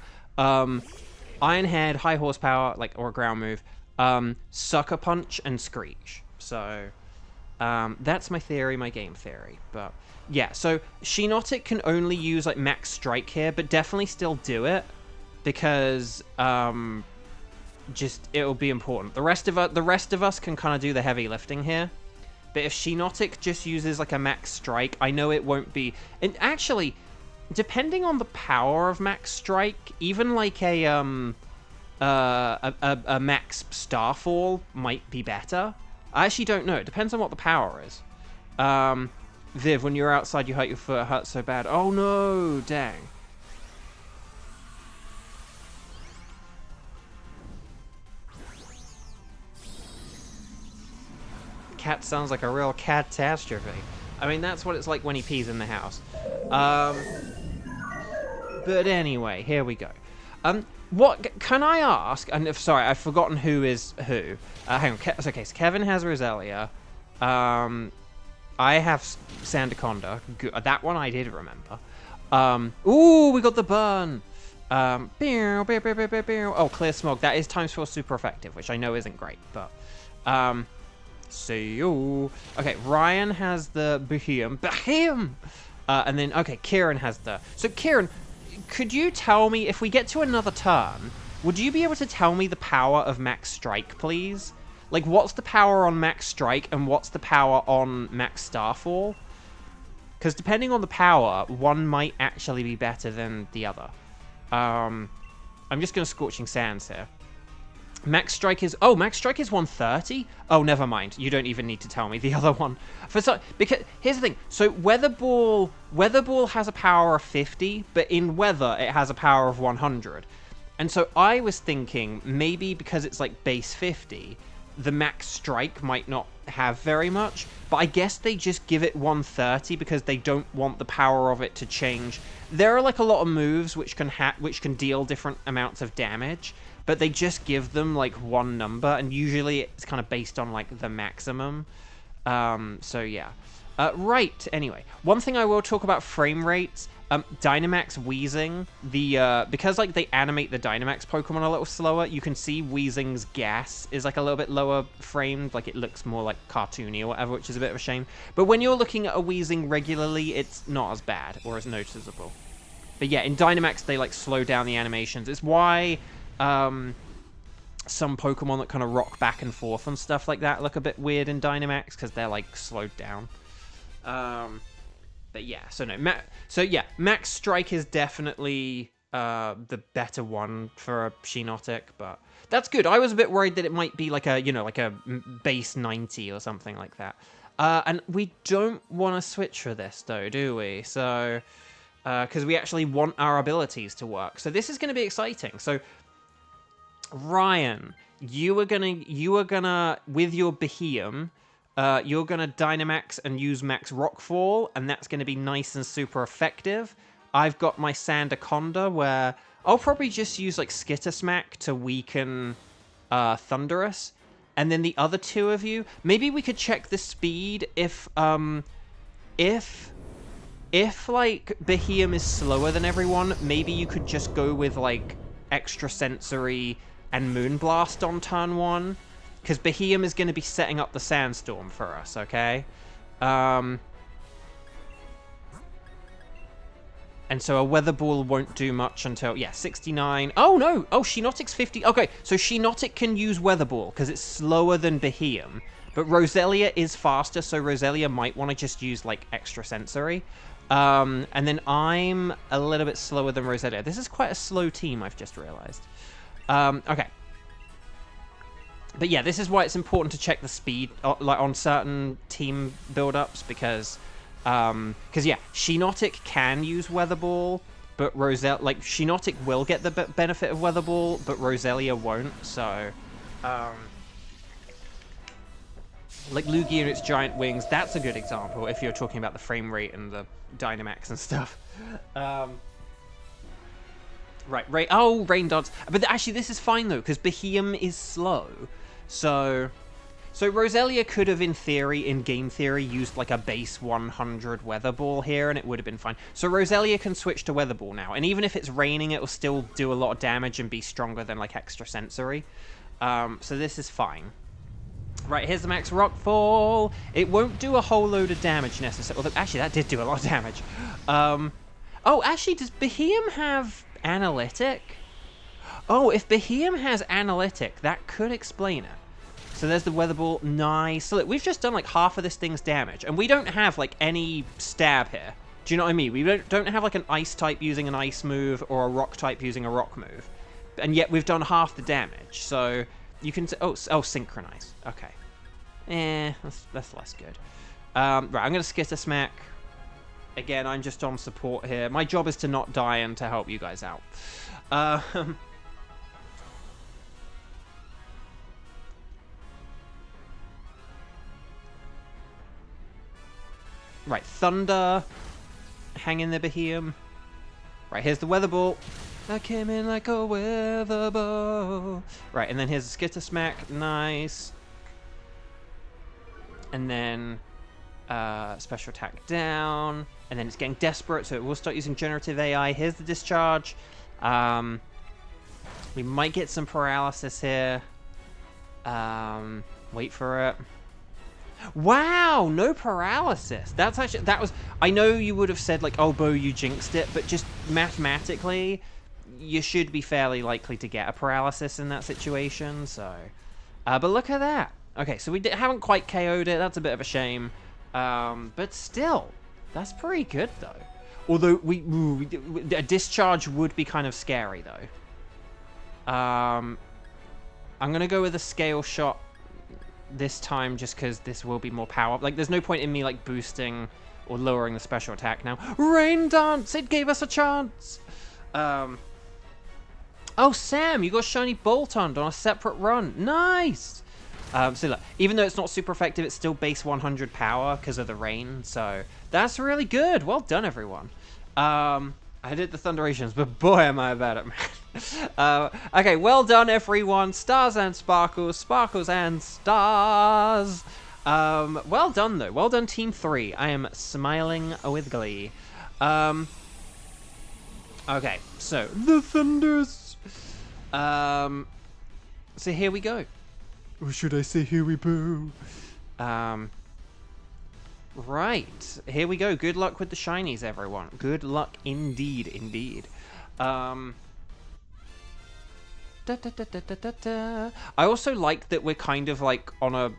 Iron Head, high horsepower, like, or a ground move, Sucker Punch, and Screech. So, that's my theory, my game theory. But, yeah, so Shiinotic can only use, like, Max Strike here, but definitely still do it, because, just, it'll be important. The rest of us can kind of do the heavy lifting here. But if Shiinotic just uses, like, a Max Strike, I know it won't be... And actually... Depending on the power of Max Strike, even like a Max Starfall might be better. I actually don't know. It depends on what the power is. Viv, when you're outside, you hurt your foot. It hurts so bad. Oh no, dang. Cat sounds like a real catastrophe. I mean, that's what it's like when he pees in the house. But anyway, here we go. What can I ask? And if sorry, I've forgotten who is who. Hang on. Okay, so Kevin has Roselia. I have Sandaconda. That one I did remember. Ooh, we got the burn. Oh, Clear Smog. That is ×4 super effective, which I know isn't great, but see you. Okay, Ryan has the Behem. And then, okay, Kieran has the... So, Kieran, could you tell me, if we get to another turn, would you be able to tell me the power of Max Strike, please? Like, what's the power on Max Strike, and what's the power on Max Starfall? Because depending on the power, one might actually be better than the other. I'm just going to Scorching Sands here. Max Strike is... Oh, Max Strike is 130? Oh, never mind. You don't even need to tell me the other one. Because here's the thing. So Weather Ball has a power of 50, but in Weather, it has a power of 100. And so I was thinking, maybe because it's like base 50, the Max Strike might not have very much, but I guess they just give it 130 because they don't want the power of it to change. There are like a lot of moves which can deal different amounts of damage, but they just give them like one number, and usually it's kind of based on like the maximum. So yeah. Right, anyway. One thing I will talk about frame rates, Dynamax Wheezing, because like they animate the Dynamax Pokemon a little slower, you can see Wheezing's gas is like a little bit lower framed, like it looks more like cartoony or whatever, which is a bit of a shame. But when you're looking at a Wheezing regularly, it's not as bad or as noticeable. But yeah, in Dynamax they like slow down the animations. It's why some Pokemon that kind of rock back and forth and stuff like that look a bit weird in Dynamax, because they're like slowed down. But yeah, so no, Max Strike is definitely the better one for a Shiinotic, but that's good. I was a bit worried that it might be like a, like a base 90 or something like that. And we don't want to switch for this though, do we? So, because we actually want our abilities to work. So this is going to be exciting. So Ryan, you are gonna with your Beheeyem, you're gonna Dynamax and use Max Rockfall, and that's gonna be nice and super effective. I've got my Sandaconda, where I'll probably just use like Skitter Smack to weaken Thunderous, and then the other two of you, maybe we could check the speed if like Beheeyem is slower than everyone, maybe you could just go with like Extra Sensory and Moonblast on turn 1, because Beheeyem is going to be setting up the Sandstorm for us, okay? And so a Weather Ball won't do much until, 69. Oh, no! Oh, Shiinotic's 50. Okay, so Shiinotic can use Weather Ball, because it's slower than Beheeyem. But Roselia is faster, so Roselia might want to just use, like, Extra Sensory. And then I'm a little bit slower than Roselia. This is quite a slow team, I've just realized. Okay. But yeah, this is why it's important to check the speed like on certain team build-ups, because yeah, Shiinotic can use Weather Ball, but Shiinotic will get the benefit of Weather Ball, but Roselia won't, so like Lugia and its giant wings, that's a good example if you're talking about the frame rate and the Dynamax and stuff. Right. Oh, Rain Dance. But actually, this is fine, though, because Beheeyem is slow. So Roselia could have, in theory, in game theory, used, like, a base 100 Weather Ball here, and it would have been fine. So Roselia can switch to Weather Ball now. And even if it's raining, it will still do a lot of damage and be stronger than, like, Extra Sensory. So this is fine. Right, here's the Max Rockfall. It won't do a whole load of damage necessarily. Although, actually, that did do a lot of damage. Oh, actually, does Beheeyem have Analytic? Oh, if Beheeyem has Analytic, that could explain it. So there's the Weather Ball. Nice. So look, we've just done like half of this thing's damage, and we don't have like any stab here. Do you know what I mean? We don't have like an Ice type using an Ice move or a Rock type using a Rock move, and yet we've done half the damage. So you can Synchronize. Okay. That's less good. Right, I'm gonna Skitter Smack. Again, I'm just on support here. My job is to not die and to help you guys out. Right, Thunder. Hang in there, Beheeyem. Right, here's the Weather Ball. I came in like a weather ball. Right, and then here's the Skitter Smack. Nice. And then special attack down. And then it's getting desperate, so it will start using generative AI. Here's the discharge. We might get some paralysis here. Wait for it. Wow, no paralysis. That's actually, that was, I know you would have said like, oh, Bo, you jinxed it, but just mathematically, you should be fairly likely to get a paralysis in that situation, so. But look at that. Okay, so we haven't quite KO'd it. That's a bit of a shame. But still, that's pretty good, though. Although, a discharge would be kind of scary, though. I'm going to go with a scale shot this time just because this will be more power. Like, there's no point in me, like, boosting or lowering the special attack now. Rain Dance! It gave us a chance! Oh, Sam, you got Shiny Boltund on a separate run. Nice! So look, even though it's not super effective, it's still base 100 power because of the rain. So that's really good. Well done, everyone. I did the Thunderations, but boy, am I bad at math. Okay, well done, everyone. Stars and sparkles, sparkles and stars. Well done, though. Well done, Team 3. I am smiling with glee. Okay, so the Thunders. So here we go. Or should I say here we go? Right, here we go. Good luck with the shinies, everyone. Good luck indeed, indeed. I also like that we're kind of like on a,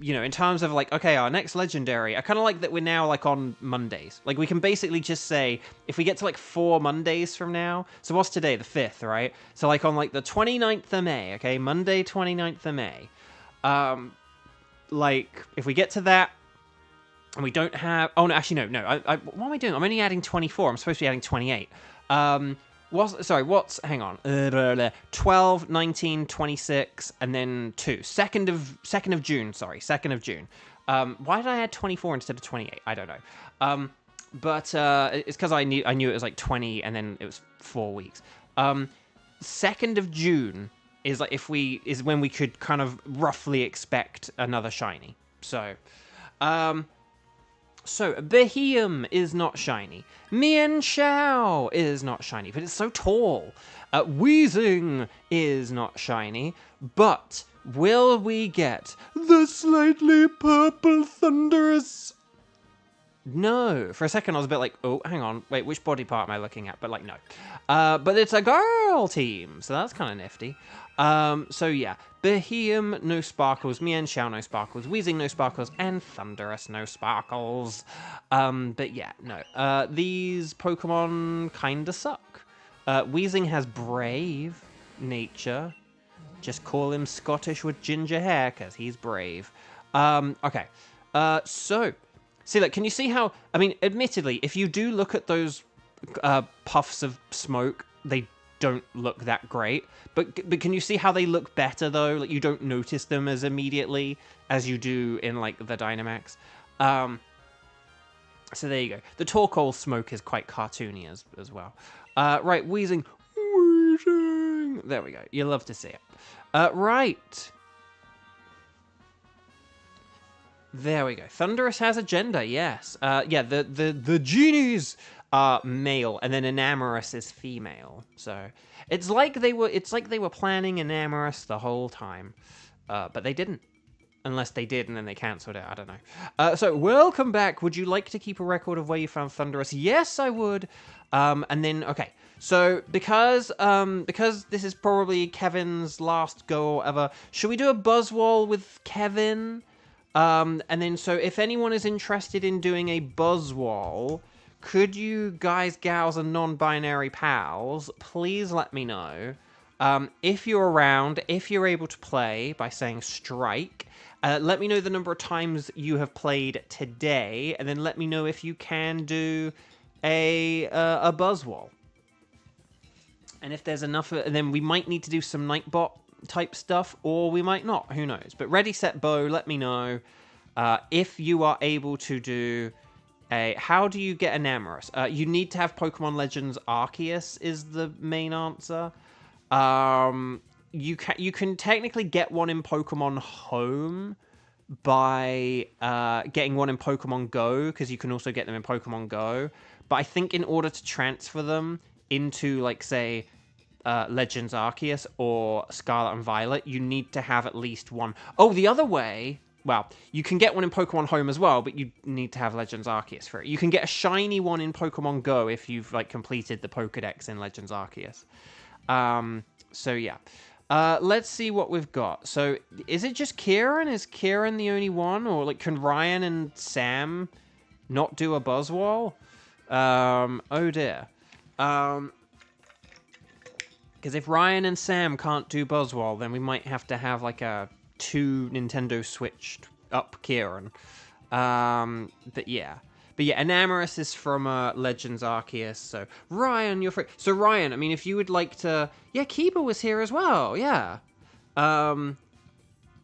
you know, in terms of like, okay, our next legendary, I kind of like that we're now like on Mondays. Like we can basically just say, if we get to like 4 Mondays from now, so what's today, the 5th, right? So like on like the 29th of May, okay, Monday 29th of May. Like if we get to that, and we don't have, oh no, actually no, what am I doing? I'm only adding 24, I'm supposed to be adding 28. Hang on, 12, 19, 26, and then 2. 2nd of June, sorry, 2nd of June. Why did I add 24 instead of 28? I don't know. But it's because I knew it was like 20, and then it was 4 weeks. 2nd of June is like is when we could kind of roughly expect another shiny. So, Beheeyem is not shiny. Mienshao is not shiny, but it's so tall. Weezing is not shiny, but will we get the slightly purple Thundurus? No. For a second, I was a bit like, oh, hang on. Wait, which body part am I looking at? But, like, no. But it's a girl team, so that's kind of nifty. So, yeah. Beheeyem, no sparkles. Mienshao, no sparkles. Weezing, no sparkles. And Thundurus, no sparkles. But, yeah, no. These Pokemon kind of suck. Weezing has brave nature. Just call him Scottish with ginger hair, because he's brave. Okay. So... See, like, can you see how... I mean, admittedly, if you do look at those puffs of smoke, they don't look that great. But can you see how they look better, though? Like, you don't notice them as immediately as you do in, like, the Dynamax. So there you go. The Torkoal smoke is quite cartoony as well. Right, Weezing. There we go. You love to see it. Right. There we go. Thundurus has a gender, yes. Yeah, the genies are male, and then Enamorous is female. So it's like they were planning Enamorous the whole time, but they didn't. Unless they did, and then they cancelled it. I don't know. So welcome back. Would you like to keep a record of where you found Thundurus? Yes, I would. And then okay. So because this is probably Kevin's last go or ever, should we do a Buzzwall with Kevin? And then, so if anyone is interested in doing a Buzzwall, could you guys, gals, and non-binary pals, please let me know. If you're around, if you're able to play by saying strike, let me know the number of times you have played today, and then let me know if you can do a Buzzwall. And if there's enough, then we might need to do some Nightbot type stuff, or we might not, who knows. But Ready, Set, Bo, let me know if you are able to do a... How do you get Enamorous? You need to have Pokemon Legends Arceus is the main answer. You can technically get one in Pokemon Home by getting one in Pokemon Go, because you can also get them in Pokemon Go. But I think in order to transfer them into, like, say... Legends Arceus or Scarlet and Violet, you need to have at least one. Oh, the other way well, you can get one in Pokemon Home as well, but you need to have Legends Arceus for it. You can get a shiny one in Pokemon Go if you've like completed the Pokedex in Legends Arceus. So yeah. Let's see what we've got. So is it just Kieran? Is Kieran the only one? Or like can Ryan and Sam not do a Buzzwole? Oh dear. Because if Ryan and Sam can't do Buzzwole, then we might have to have like a 2 Nintendo Switched up Kieran. But yeah. But yeah, Enamorus is from Legends Arceus, so Ryan, you're free. So Ryan, I mean, if you would like to... Yeah, Kiba was here as well, yeah. But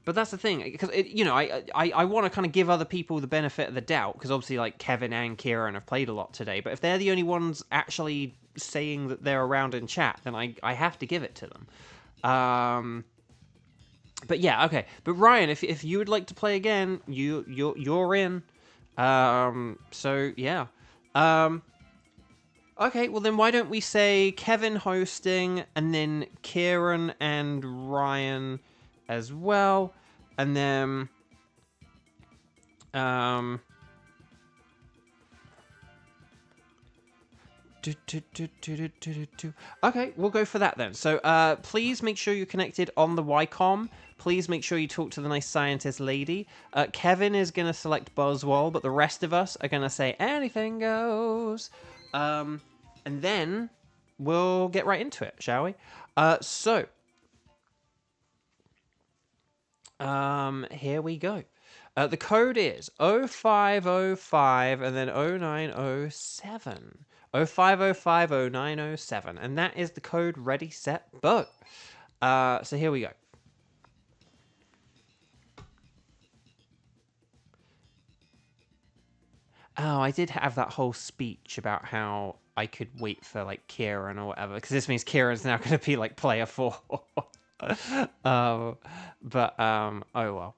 that's the thing, because, you know, I want to kind of give other people the benefit of the doubt, because obviously, like, Kevin and Kieran have played a lot today, but if they're the only ones actually saying that they're around in chat, then I have to give it to them. But yeah, okay. But Ryan, if you would like to play again, you're in. So yeah. Okay, well then why don't we say Kevin hosting, and then Kieran and Ryan as well, and then okay, we'll go for that then. So please make sure you're connected on the Ycom. Please make sure you talk to the nice scientist lady. Kevin is going to select Buzzwole, but the rest of us are going to say anything goes. And then we'll get right into it, shall we? Here we go. The code is 0505 and then 0907. 0505 0907. And that is the code ready, set, go. So here we go. Oh, I did have that whole speech about how I could wait for, like, Kieran or whatever, because this means Kieran's now going to be, like, player 4. Oh well.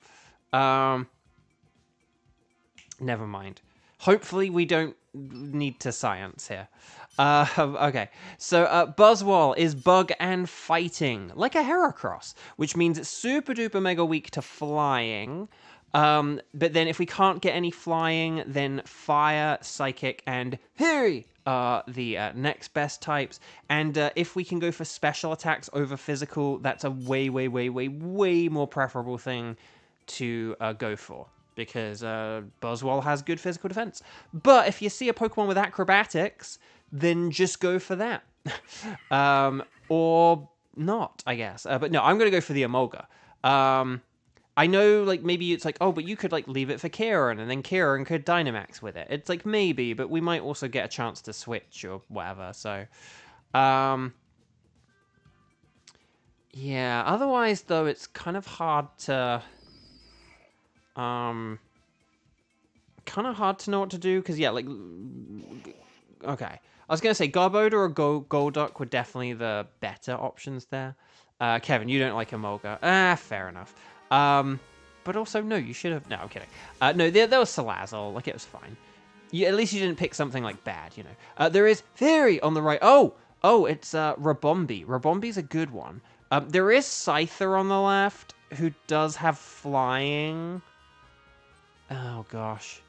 Never mind. Hopefully we don't need to science here. Okay, so Buzzwole is bug and fighting, like a Heracross, which means it's super duper mega weak to flying. But then if we can't get any flying, then Fire, Psychic, and Fury are the next best types. And if we can go for special attacks over physical, that's a way more preferable thing to go for. Because Buzzwole has good physical defense. But if you see a Pokemon with acrobatics, then just go for that. Or not, I guess. But no, I'm going to go for the Emolga. I know, like, maybe it's like, oh, but you could, like, leave it for Kieran, and then Kieran could Dynamax with it. It's like, maybe, but we might also get a chance to switch or whatever, so... yeah, otherwise, though, it's kind of hard to... kind of hard to know what to do, because, yeah, like... Okay. I was going to say, Garbodor or Golduck were definitely the better options there. Kevin, you don't like Emolga. Fair enough. But also, no, you should have... No, I'm kidding. No, there was Salazzle. Like, it was fine. At least you didn't pick something, like, bad, you know. There is Theory on the right. Oh, it's Rabombi. Rabombi's a good one. There is Scyther on the left, who does have flying. Oh, gosh.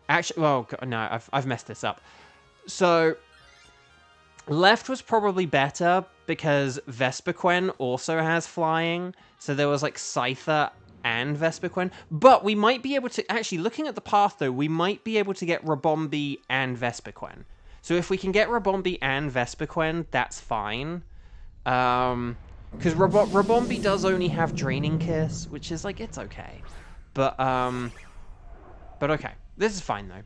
Actually, well, no, I've messed this up. So... left was probably better because Vespiquen also has flying. So there was like Scyther and Vespiquen. But we might be able to... actually, looking at the path though, we might be able to get Rabombi and Vespiquen. So if we can get Rabombi and Vespiquen, that's fine. Because Rabombi does only have Draining Kiss, which is like, it's okay. But okay. This is fine though.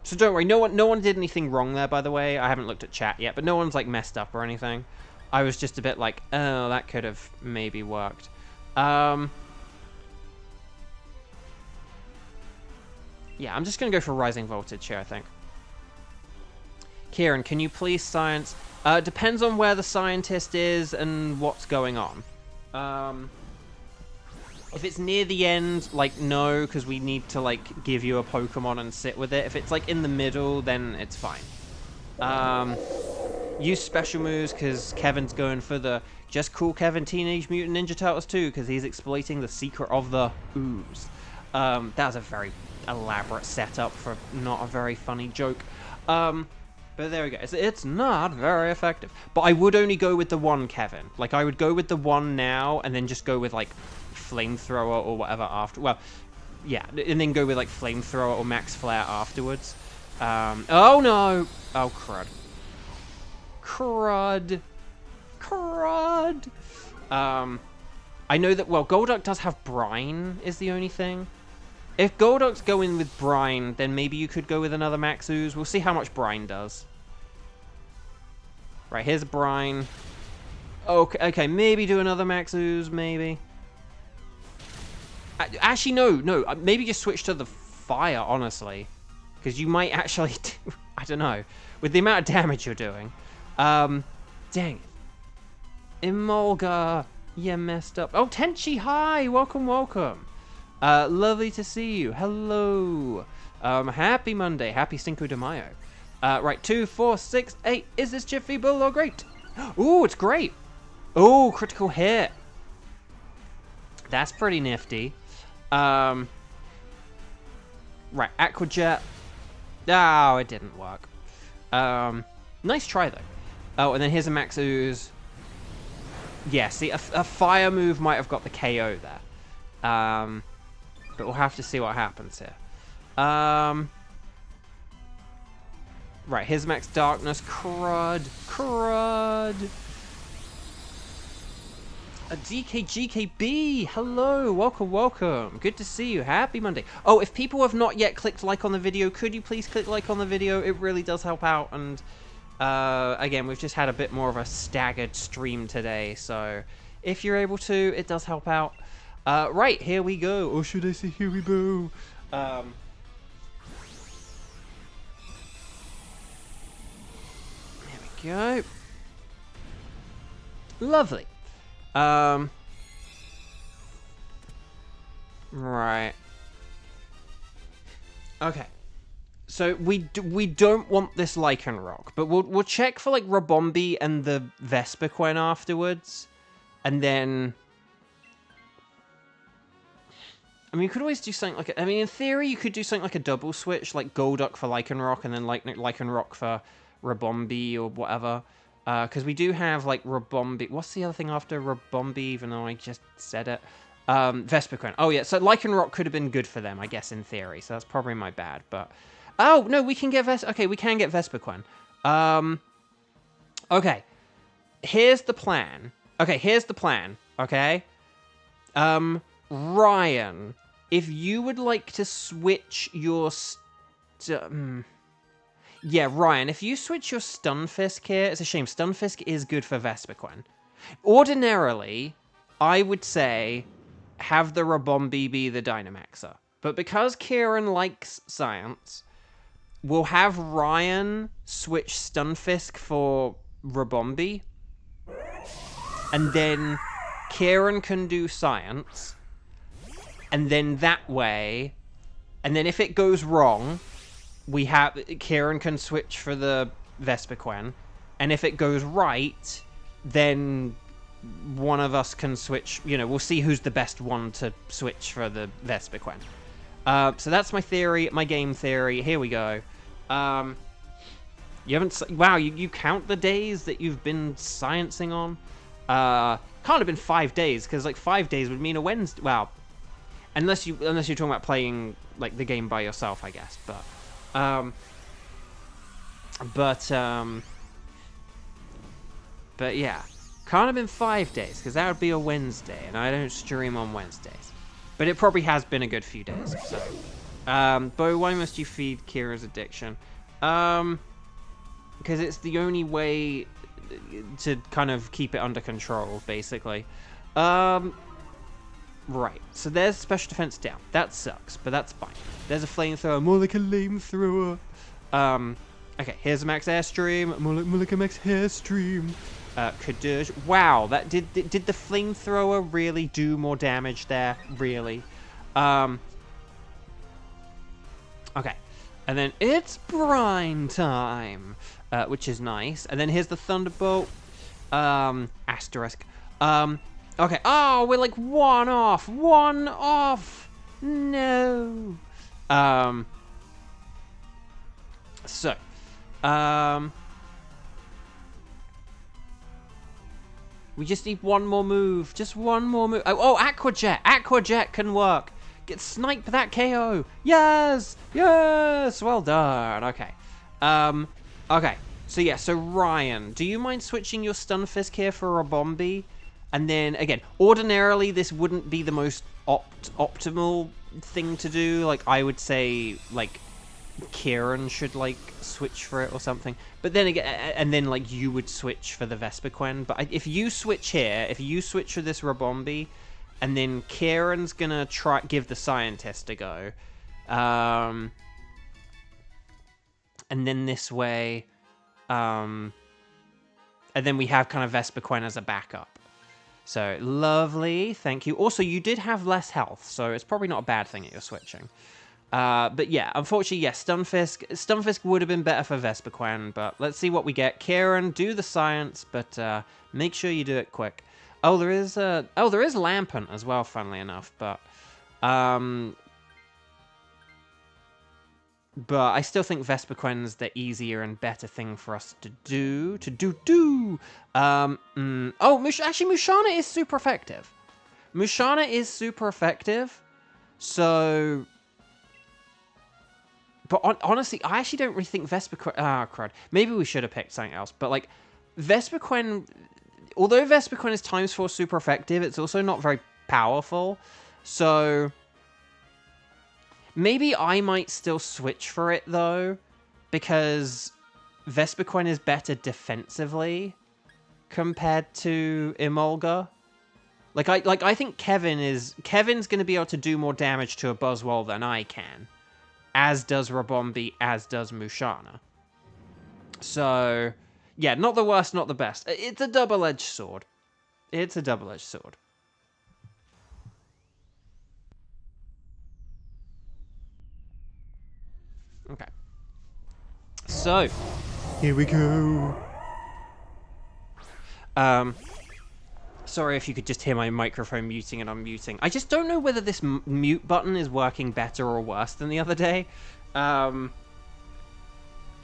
So don't worry, no one did anything wrong there, by the way. I haven't looked at chat yet, but no one's, like, messed up or anything. I was just a bit like, oh, that could have maybe worked. Yeah, I'm just going to go for Rising Voltage here, I think. Kieran, can you please science? Depends on where the scientist is and what's going on. If it's near the end, like, no, because we need to, like, give you a Pokemon and sit with it. If it's, like, in the middle, then it's fine. use special moves because Kevin's going for the just cool Kevin Teenage Mutant Ninja Turtles 2 because he's exploiting the secret of the ooze. That was a very elaborate setup for not a very funny joke. But there we go. It's not very effective. But I would only go with the one Kevin. Like, I would go with the one now and then just go with, like, Flamethrower or whatever after. Well, yeah. And then go with, like, Flamethrower or Max Flare afterwards. Oh, no. Oh, crud. Crud. Crud. I know that, well, Golduck does have Brine is the only thing. If Golduck's going with Brine, then maybe you could go with another Max Ooze. We'll see how much Brine does. Right, here's Brine. Okay, maybe do another Max Ooze, maybe. Actually, no. Maybe just switch to the Fire, honestly. Because you might actually do... I don't know. With the amount of damage you're doing. Dang it. Emolga, you messed up. Oh, Tenchi, hi! Welcome. Lovely to see you. Hello. Happy Monday. Happy Cinco de Mayo. Right, 2, 4, 6, 8. Is this Jiffy Bull or great? Ooh, it's great. Ooh, critical hit. That's pretty nifty. Right, Aqua Jet. Oh, it didn't work. Nice try, though. Oh, and then here's a Max Ooze. Yeah, see, a fire move might have got the KO there. But we'll have to see what happens here. Right, here's Max Darkness. Crud. A GKB. Hello. Welcome. Good to see you. Happy Monday. Oh, if people have not yet clicked like on the video, could you please click like on the video? It really does help out. And again, we've just had a bit more of a staggered stream today. So if you're able to, it does help out. Right, here we go. Or should I say here we go? There we go. Lovely. Right. Okay. So we don't want this Lycanroc, but we'll check for like Rabombi and the Vespiquen afterwards, and then. I mean, you could always do something like... I mean, in theory, you could do something like a double switch, like Golduck for Lycanroc and then Lycanroc for Rabombi or whatever. Because we do have, like, Rabombi... What's the other thing after Rabombi, even though I just said it? Vespiquen. Oh, yeah, so Lycanroc could have been good for them, I guess, in theory. So that's probably my bad, but... Oh, no, we can get Okay, we can get Vespiquen. Okay. Here's the plan. Okay? Ryan... If you would like to switch your... Yeah, Ryan, if you switch your Stunfisk here... It's a shame, Stunfisk is good for Vespiquen. Ordinarily, I would say have the Rabombi be the Dynamaxer. But because Kieran likes science, we'll have Ryan switch Stunfisk for Rabombi. And then Kieran can do science. And then that way, and then if it goes wrong, we have Kieran can switch for the Vespiquen, and if it goes right, then one of us can switch. You know, we'll see who's the best one to switch for the Vespiquen. So that's my theory, my game theory. Here we go. You haven't. Wow, you count the days that you've been sciencing on. Can't have been 5 days because like 5 days would mean a Wednesday. Wow. Unless you're talking about playing like the game by yourself, I guess. But yeah, can't have been 5 days because that would be a Wednesday, and I don't stream on Wednesdays. But it probably has been a good few days. So, Bo, why must you feed Kira's addiction? Because it's the only way to kind of keep it under control, basically. Right, so there's special defense down. That sucks, but that's fine. There's a flamethrower, more like a lamethrower. Okay, here's a max airstream, more like a max hairstream. Kadoosh. Wow, that did the flamethrower really do more damage there? Really? Okay, and then it's brine time. which is nice. And then here's the Thunderbolt. Asterisk. Okay. Oh, we're like one off. One off. No. So. We just need one more move. Just one more move. Oh, Aqua Jet. Aqua Jet can work. Get snipe that KO. Yes. Yes. Well done. Okay. Okay. So yeah. So Ryan, do you mind switching your Stunfisk here for a Bombi? And then again, ordinarily this wouldn't be the most optimal thing to do. Like I would say, like Kieran should like switch for it or something. But then again, and then like you would switch for the Vespiquen. But if you switch here, if you switch for this Rabombi, and then Kieran's gonna give the Scientist a go, and then this way, and then we have kind of Vespiquen as a backup. So lovely, thank you. Also, you did have less health, so it's probably not a bad thing that you're switching. But yeah, unfortunately, yes, Stunfisk would have been better for Vespiquen, but let's see what we get. Kieran, do the science, but make sure you do it quick. Oh, there is Lampant as well, funnily enough, but I still think Vespiquen's the easier and better thing for us to do. Oh, actually, Mushana is super effective. So... But honestly, I actually don't really think Vespiquen... Ah, crud. Maybe we should have picked something else. But, like, Vespiquen... Although Vespiquen is ×4 super effective, it's also not very powerful. So... Maybe I might still switch for it, though. Because Vespiquen is better defensively compared to Emolga. I think Kevin's going to be able to do more damage to a Buzzwole than I can. As does Rabombi, as does Mushana. So, yeah, not the worst, not the best. It's a double-edged sword. It's a double-edged sword. Okay. So, here we go. Sorry if you could just hear my microphone muting and unmuting. I just don't know whether this mute button is working better or worse than the other day. I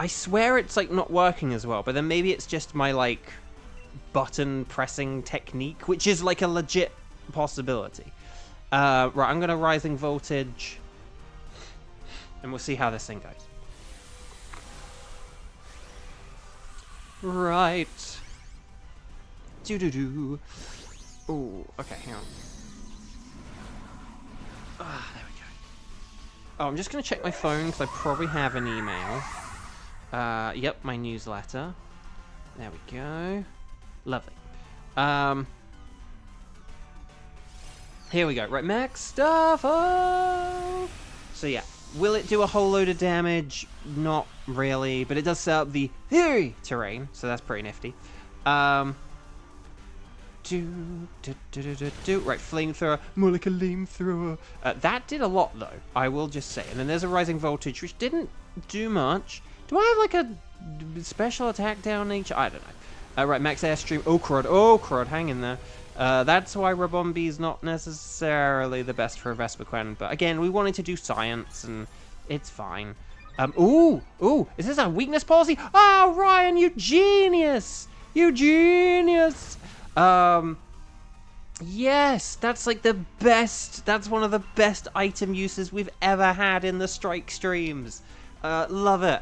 swear it's, like, not working as well, but then maybe it's just my, like, button pressing technique, which is, like, a legit possibility. Right, I'm going to Rising Voltage, and we'll see how this thing goes. Right. Do-do-do. Oh, okay, hang on. Ah, there we go. Oh, I'm just going to check my phone, because I probably have an email. Yep, my newsletter. There we go. Lovely. Here we go. Right, max stuff. Oh! So, yeah. Will it do a whole load of damage? Not really, but it does set up the Theory terrain, so that's pretty nifty. Right, flamethrower, more like a flamethrower. That did a lot, though, I will just say. And then there's a Rising Voltage, which didn't do much. Do I have, like, a special attack down nature? I don't know. Right, max airstream. Oh, crud, hang in there. That's why Rabombi is not necessarily the best for a Vespiquen. But again, we wanted to do science, and it's fine. Ooh, is this a weakness policy? Oh, Ryan, you genius! You genius! Yes, that's like the best. That's one of the best item uses we've ever had in the Strike streams. Love it.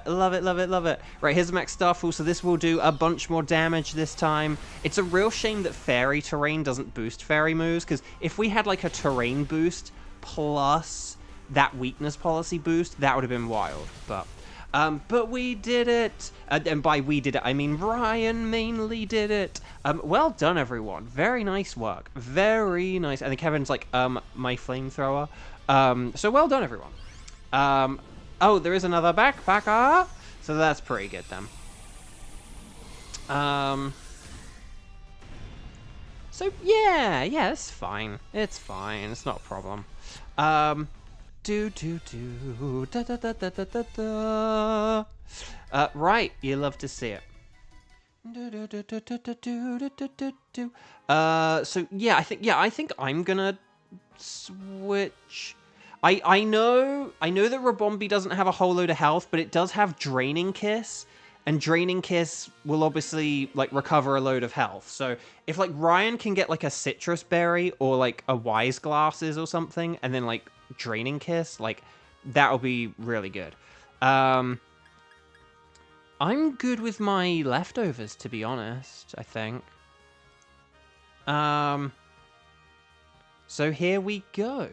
Right, here's a max Starfall, so this will do a bunch more damage this time. It's a real shame that Fairy Terrain doesn't boost Fairy moves, because if we had like a Terrain boost plus that weakness policy boost, that would have been wild. But we did it. And by we did it, I mean Ryan mainly did it. Well done, everyone. Very nice work. Very nice. And then Kevin's like, my flamethrower. So well done, everyone. Oh, there is another backpacker. So that's pretty good then. So yeah, it's fine. It's fine. It's not a problem. Da da da da da da da. Right, you love to see it. So yeah, I think I'm gonna switch. I know that Rabombi doesn't have a whole load of health, but it does have Draining Kiss, and Draining Kiss will obviously like recover a load of health. So if like Ryan can get like a Citrus Berry or like a Wise Glasses or something, and then like Draining Kiss, like that'll be really good. I'm good with my leftovers, to be honest, I think. So here we go.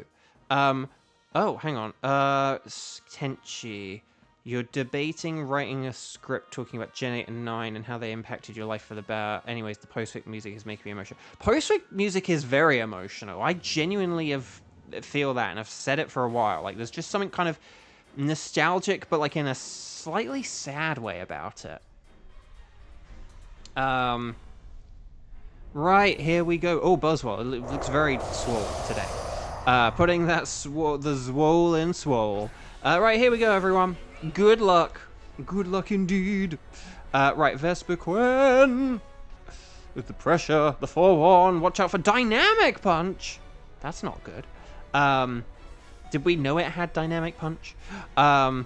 Oh, hang on. Tenchi, you're debating writing a script talking about Gen 8 and 9 and how they impacted your life for the better. Anyways, the post-fic music is making me emotional. Post-fic music is very emotional. I genuinely feel that, and I've said it for a while. Like, there's just something kind of nostalgic, but like in a slightly sad way about it. Right, here we go. Oh, Buzzwole. It looks very swole today. Putting that the swole in swole. Right, here we go, everyone. Good luck. Good luck indeed. Right, Vespiquen. With the pressure, the 4-1. Watch out for Dynamic Punch. That's not good. Did we know it had Dynamic Punch? I'm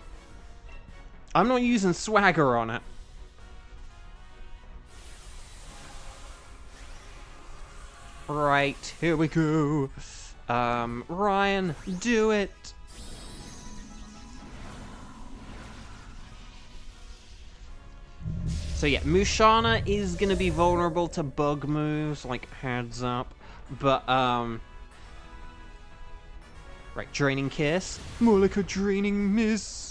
not using Swagger on it. Right, here we go. Ryan, do it. So yeah, Musharna is gonna be vulnerable to bug moves, like heads up. But right, Draining Kiss. More like a Draining Miss.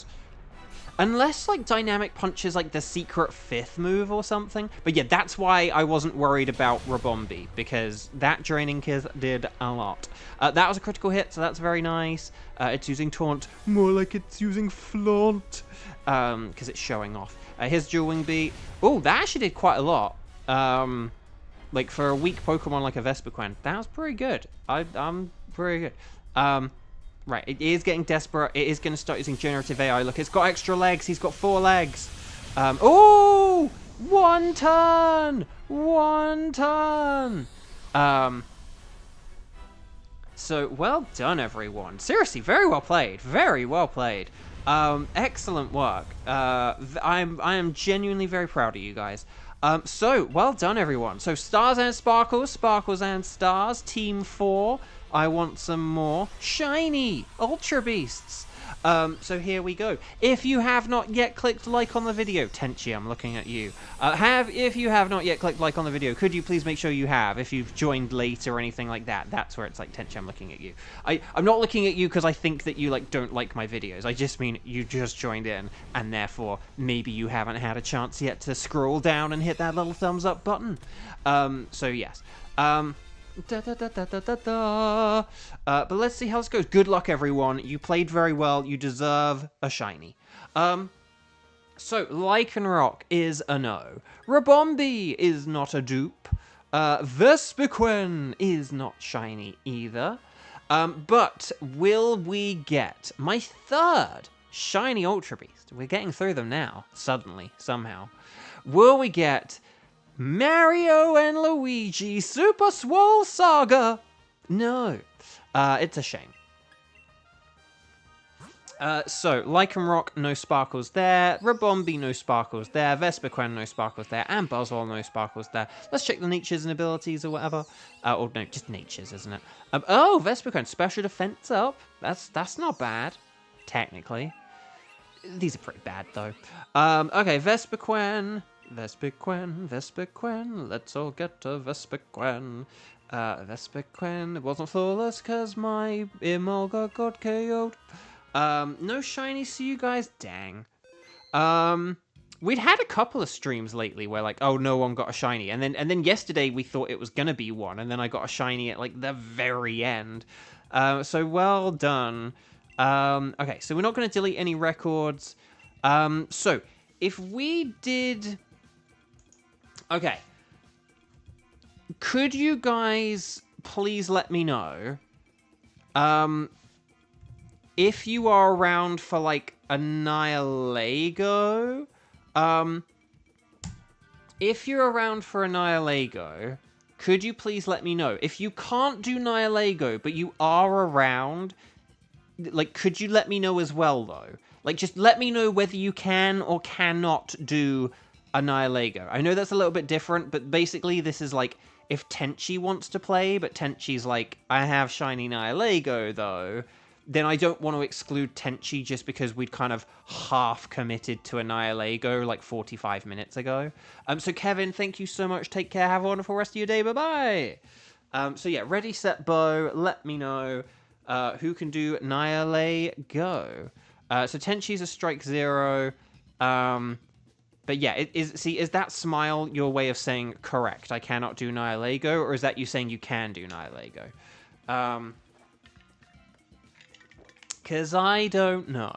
Unless, like, Dynamic Punch is, like, the secret 5th move or something. But yeah, that's why I wasn't worried about Rabombi, because that Draining Kiss did a lot. That was a critical hit, so that's very nice. It's using Taunt. More like it's using Flaunt. Because it's showing off. Here's Dual Wing Beat. Oh, that actually did quite a lot. Like, for a weak Pokemon like a Vespiquen, that was pretty good. I'm pretty good. Right, it is getting desperate. It is going to start using generative AI. Look, it's got extra legs. He's got 4 legs. Oh! 1 turn! 1 turn! So, well done, everyone. Seriously, very well played. Very well played. Excellent work. I am genuinely very proud of you guys. So, well done, everyone. So, Stars and Sparkles, Sparkles and Stars, Team 4. I want some more shiny Ultra Beasts. So here we go. If you have not yet clicked like on the video, Tenchi, I'm looking at you. If you have not yet clicked like on the video, could you please make sure you have? If you've joined late or anything like that, that's where it's like, Tenchi, I'm looking at you. I'm not looking at you because I think that you like don't like my videos. I just mean you just joined in, and therefore maybe you haven't had a chance yet to scroll down and hit that little thumbs up button. So yes. But let's see how this goes. Good luck, everyone. You played very well. You deserve a shiny. So, Lycanroc is a no. Rabombi is not a dupe. Vespiquen is not shiny either. But will we get my 3rd shiny Ultra Beast? We're getting through them now, suddenly, somehow. Will we get Mario and Luigi Super Swole Saga? No. It's a shame. So, Lycanroc, no sparkles there. Rabombi, no sparkles there. Vespiquen, no sparkles there. And Buzzwole, no sparkles there. Let's check the natures and abilities or whatever. Or no, just natures, isn't it? Oh, Vespiquen, special defense up. That's not bad, technically. These are pretty bad, though. Okay, Vespiquen. Vespiquen, let's all get to Vespiquen. Vespiquen, it wasn't flawless because my Emolga got KO'd. No shinies to you guys, dang. We'd had a couple of streams lately where like, oh, no one got a shiny. And then yesterday we thought it was gonna be one, and then I got a shiny at like the very end. So well done. Okay, so we're not gonna delete any records. So if we did... Okay. Could you guys please let me know if you are around for, like, a Nihilego, if you're around for a Nihilego, could you please let me know? If you can't do Nihilego, but you are around, like, could you let me know as well, though? Like, just let me know whether you can or cannot do a Nihilego. I know that's a little bit different, but basically this is, like, if Tenchi wants to play, but Tenchi's like, I have shiny Nihilego, though, then I don't want to exclude Tenchi just because we'd kind of half committed to a Nihilego like 45 minutes ago. So Kevin, thank you so much. Take care. Have a wonderful rest of your day. Bye-bye. So yeah, ready, set, bow. Let me know who can do Nihilego. So Tenchi's a strike 0. But yeah, is that smile your way of saying correct? I cannot do Nihilego, or is that you saying you can do Nihilego? Because I don't know.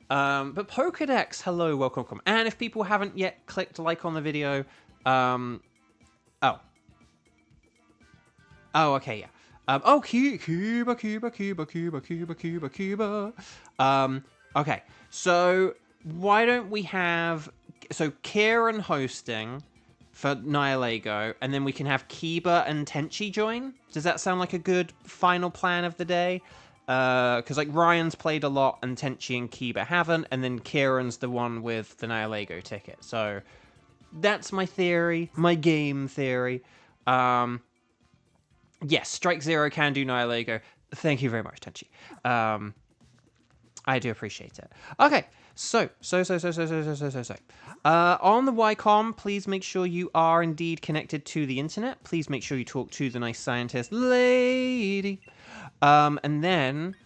But Pokedex, hello, welcome. And if people haven't yet clicked like on the video, oh, okay, yeah. Cuba. Okay, so why don't we have, so Kieran hosting for Nihilego, and then we can have Kiba and Tenchi join? Does that sound like a good final plan of the day? Because, like, Ryan's played a lot, and Tenchi and Kiba haven't, and then Kieran's the one with the Nihilego ticket. So, that's my theory, my game theory. Yes, Strike 0 can do Nihilego. Thank you very much, Tenchi. I do appreciate it. Okay, so. On the YCOM, please make sure you are indeed connected to the internet. Please make sure you talk to the nice scientist lady. And then,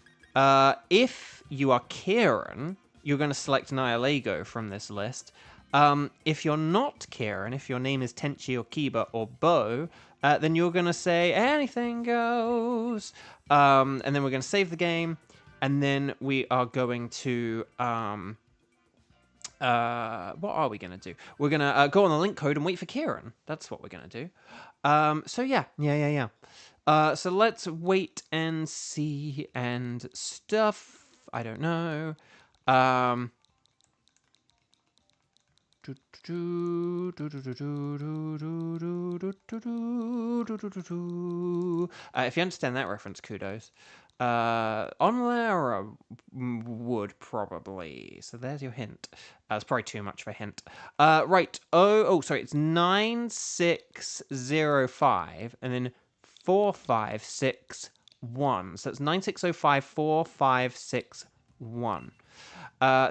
if you are Kieran, you're going to select Nihilego from this list. If you're not Kieran, if your name is Tenchi or Kiba or Bo, then you're going to say anything goes. And then we're going to save the game. And then we are going to, what are we going to do? We're going to go on the link code and wait for Kieran. That's what we're going to do. So yeah. So let's wait and see and stuff. I don't know. If you understand that reference, kudos. On Lara would probably. So there's your hint. It's probably too much of a hint. Right. Sorry. It's 9605 and then 4561. So it's 9605 4561.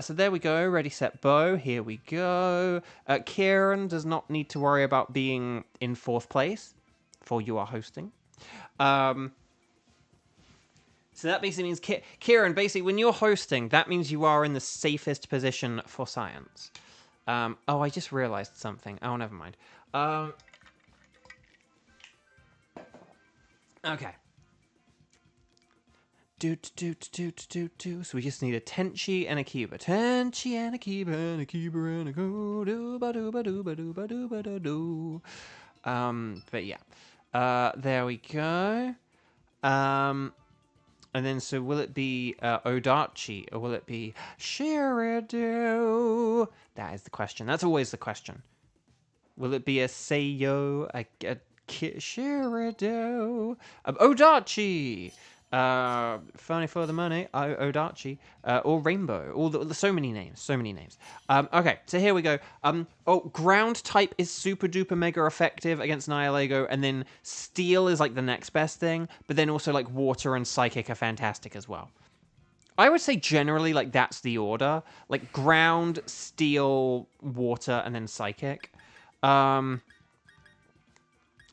So there we go. Ready, set, bow. Here we go. Kieran does not need to worry about being in 4th place, for you are hosting. So that basically means, Kieran, basically, when you're hosting, that means you are in the safest position for science. I just realized something. Oh, never mind. Okay. So we just need a Tenchi and a Kiba. Tenchi and a Kiba and a Kiba and a go dooba dooba dooba dooba dooba doo. But yeah. There we go. And then, so will it be Odachi, or will it be Shiridu? That is the question. That's always the question. Will it be a Seiyo, a Shiridu? Odachi! Funny for the money, Odachi, or Rainbow, so many names. Okay, so here we go. Ground type is super duper mega effective against Nihilego, and then Steel is like the next best thing, but then also like Water and Psychic are fantastic as well. I would say generally like that's the order, like Ground, Steel, Water, and then Psychic.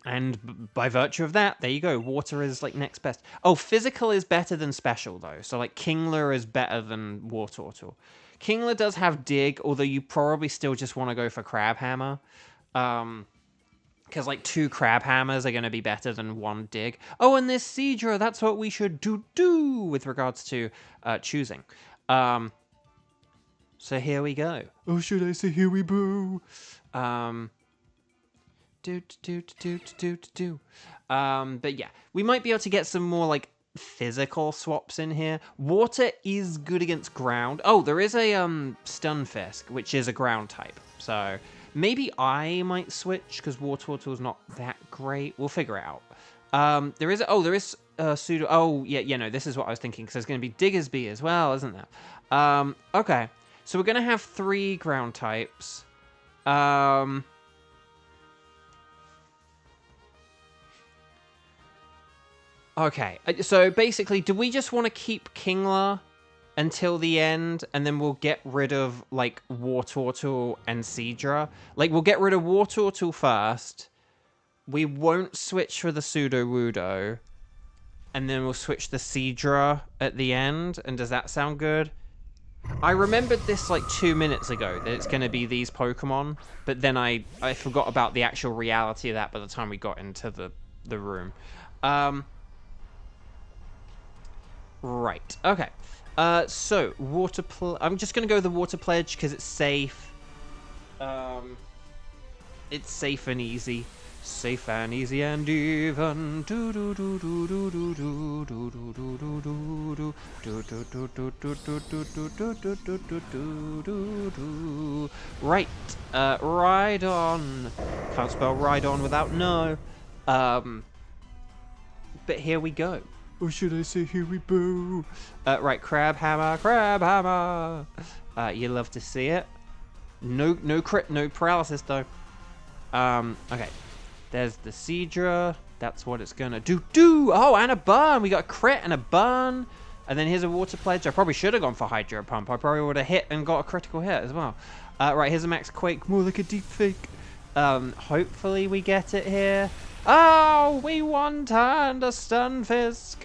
And by virtue of that, there you go. Water is, like, next best. Oh, physical is better than special, though. So, like, Kingler is better than Wartortle. Kingler does have Dig, although you probably still just want to go for Crab Hammer. Because, like, 2 Crab Hammers are going to be better than 1 Dig. Oh, and there's Seadra. That's what we should do with regards to choosing. So here we go. Oh, should I say here we boo? But yeah, we might be able to get some more, like, physical swaps in here. Water is good against ground. Oh, there is a Stunfisk, which is a ground type. So maybe I might switch because Water is not that great. We'll figure it out. There is pseudo. Oh yeah, no, this is what I was thinking because there's going to be Diggersby as well, isn't there? Okay, so we're going to have 3 ground types. Okay, so basically, do we just want to keep Kingler until the end, and then we'll get rid of, like, Wartortle and Seadra? Like, we'll get rid of Wartortle first, we won't switch for the Sudowoodo, and then we'll switch the Seadra at the end, and does that sound good? I remembered this, like, 2 minutes ago, that it's going to be these Pokemon, but then I forgot about the actual reality of that by the time we got into the room. Right, okay. So, I'm just going to go with the Water Pledge because it's safe. It's safe and easy. Safe and easy and even. Right, ride on. Can't spell ride on without no. But here we go. Or should I say here we go? Right, crab hammer, crab hammer. You love to see it. No paralysis though. Okay. There's the Seadra. That's what it's gonna do. Oh, and a burn. We got a crit and a burn. And then here's a Water Pledge. I probably should have gone for Hydro Pump. I probably would have hit and got a critical hit as well. Right, here's a Max Quake. More like a deep fake. Hopefully we get it here. Oh, we one-turned a Stunfisk.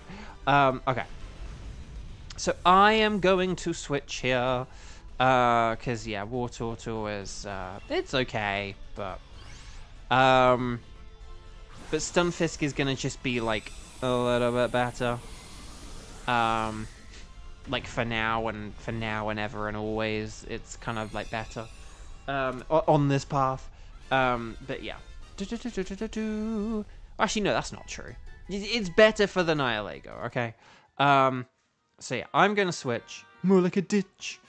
Okay. So I am going to switch here. Because, yeah, Wartortle is, it's okay, but Stunfisk is gonna just be, like, a little bit better. Like, for now and ever and always, it's kind of, like, better. On this path. But, yeah. Actually, no, that's not true. It's better for the Nihilego, okay? So, yeah, I'm gonna switch. More like a ditch.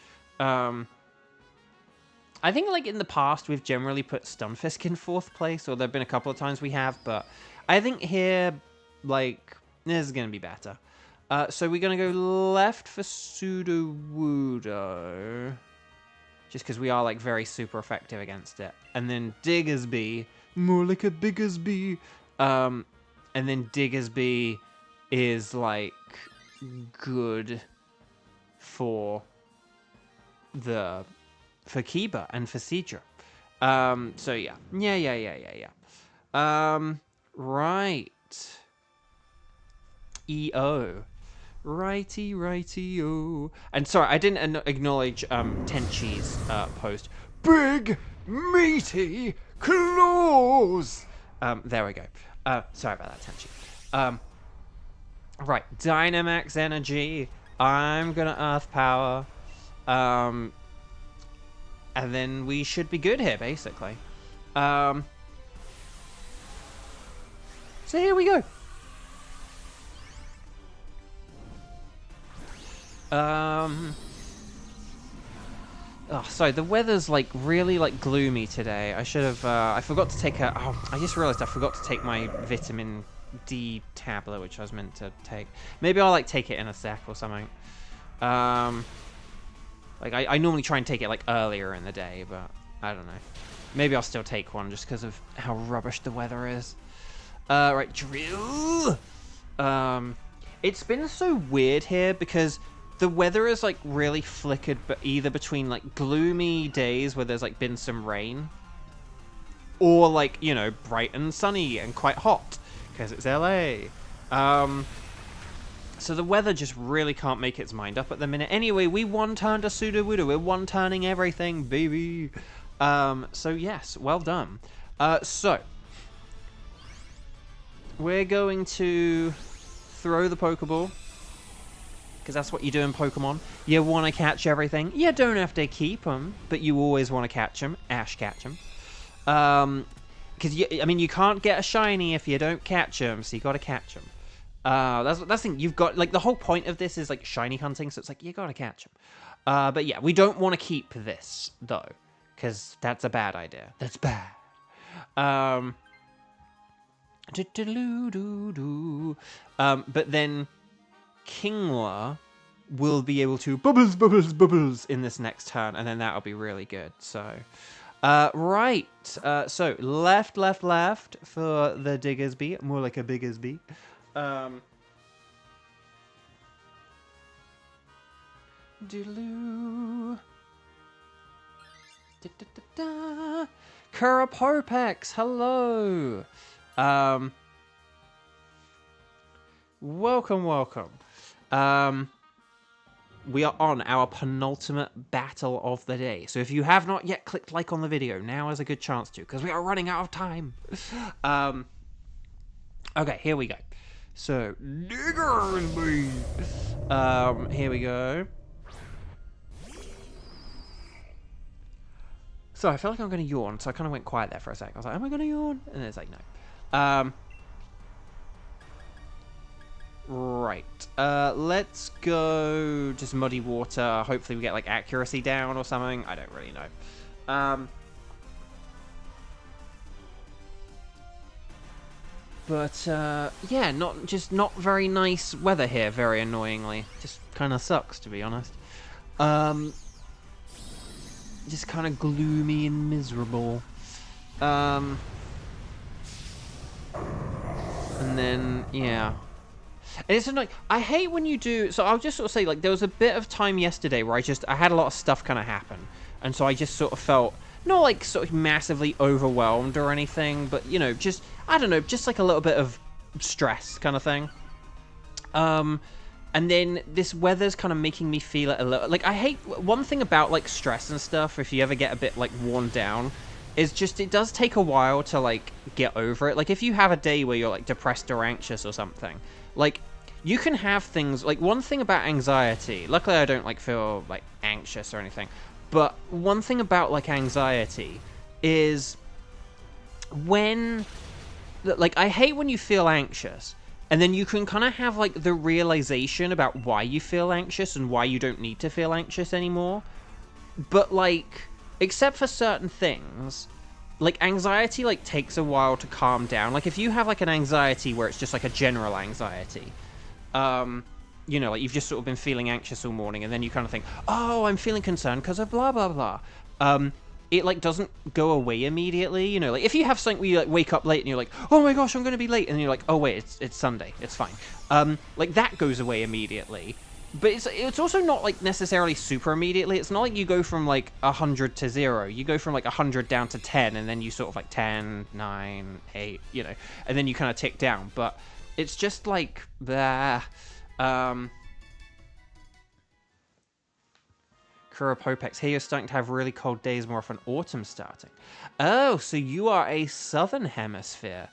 I think, like, in the past, we've generally put Stunfisk in 4th place, or there have been a couple of times we have, but I think here, like, this is going to be better. So we're going to go left for Sudowoodo, just because we are, like, very super effective against it. And then Diggersby, more like a Biggersby. And then Diggersby is, like, good for Kiba and for Seadra. So yeah. Yeah. Right. EO. Righty-o. And sorry, I didn't acknowledge Tenchi's post. Big, meaty claws! There we go. Sorry about that, Tenchi. Right, Dynamax Energy. I'm gonna Earth Power. And then we should be good here, basically. So here we go. Oh, sorry, the weather's, like, really, like, gloomy today. I should have, I forgot to take I just realized I forgot to take my vitamin D tablet, which I was meant to take. Maybe I'll, like, take it in a sec or something. Like, I normally try and take it, like, earlier in the day, but I don't know. Maybe I'll still take one just because of how rubbish the weather is. Right, drill! It's been so weird here because the weather is, like, really flickered, but either between, like, gloomy days where there's, like, been some rain, or, like, you know, bright and sunny and quite hot because it's LA. So the weather just really can't make its mind up at the minute. Anyway, we one-turned a Sudowoodo. We're one-turning everything, baby. So yes, well done. So we're going to throw the Pokeball, because that's what you do in Pokemon. You want to catch everything. You don't have to keep them, but you always want to catch them. Ash catch them. Because, I mean, you can't get a shiny if you don't catch them, so you got to catch them. That's the thing. You've got, like, the whole point of this is, like, shiny hunting, so it's like, you gotta catch them. But yeah, we don't want to keep this, though, because that's a bad idea. That's bad. But then Kingler will be able to bubbles in this next turn, and then that'll be really good. So, right. So left for the Diggersby, more like a Biggersby. Doodaloo. Kurapopex, hello. Welcome. We are on our penultimate battle of the day. So if you have not yet clicked like on the video, now is a good chance to, because we are running out of time. Okay, here we go. So, Diggersby. Here we go. So I feel like I'm going to yawn, so I kind of went quiet there for a sec. I was like, am I going to yawn? And it's like, no. Right. Let's go just muddy water. Hopefully we get, like, accuracy down or something. I don't really know. Yeah, not very nice weather here, very annoyingly. Just kind of sucks, to be honest. Just kind of gloomy and miserable. And then, yeah. And it's like, I hate when you do, so I'll just sort of say, like, there was a bit of time yesterday where I had a lot of stuff kind of happen. And so I just sort of felt, not like sort of massively overwhelmed or anything, but, you know, just, I don't know, just like a little bit of stress kind of thing. And then this weather's kind of making me feel it a little... Like, I hate... One thing about, like, stress and stuff, if you ever get a bit, like, worn down, is just it does take a while to, like, get over it. Like, if you have a day where you're, like, depressed or anxious or something, like, you can have things... Like, one thing about anxiety... Luckily, I don't, like, feel, like, anxious or anything. But one thing about, like, anxiety is when... Like, I hate when you feel anxious... And then you can kind of have, like, the realization about why you feel anxious and why you don't need to feel anxious anymore. But, like, except for certain things, like, anxiety, like, takes a while to calm down. Like, if you have, like, an anxiety where it's just, like, a general anxiety, you know, like, you've just sort of been feeling anxious all morning, and then you kind of think, oh, I'm feeling concerned because of blah, blah, blah. It, like, doesn't go away immediately, you know, like, if you have something where you, like, wake up late and you're like, oh my gosh, I'm going to be late, and you're like, oh wait, it's Sunday, it's fine, like, that goes away immediately, but it's also not, like, necessarily super immediately. It's not like you go from, like, 100 to 0, you go from, like, 100 down to 10, and then you sort of, like, 10, 9, 8, you know, and then you kind of tick down, but it's just, like, Kurapopex, here you're starting to have really cold days more often, autumn starting. Oh, so you are a southern hemisphere.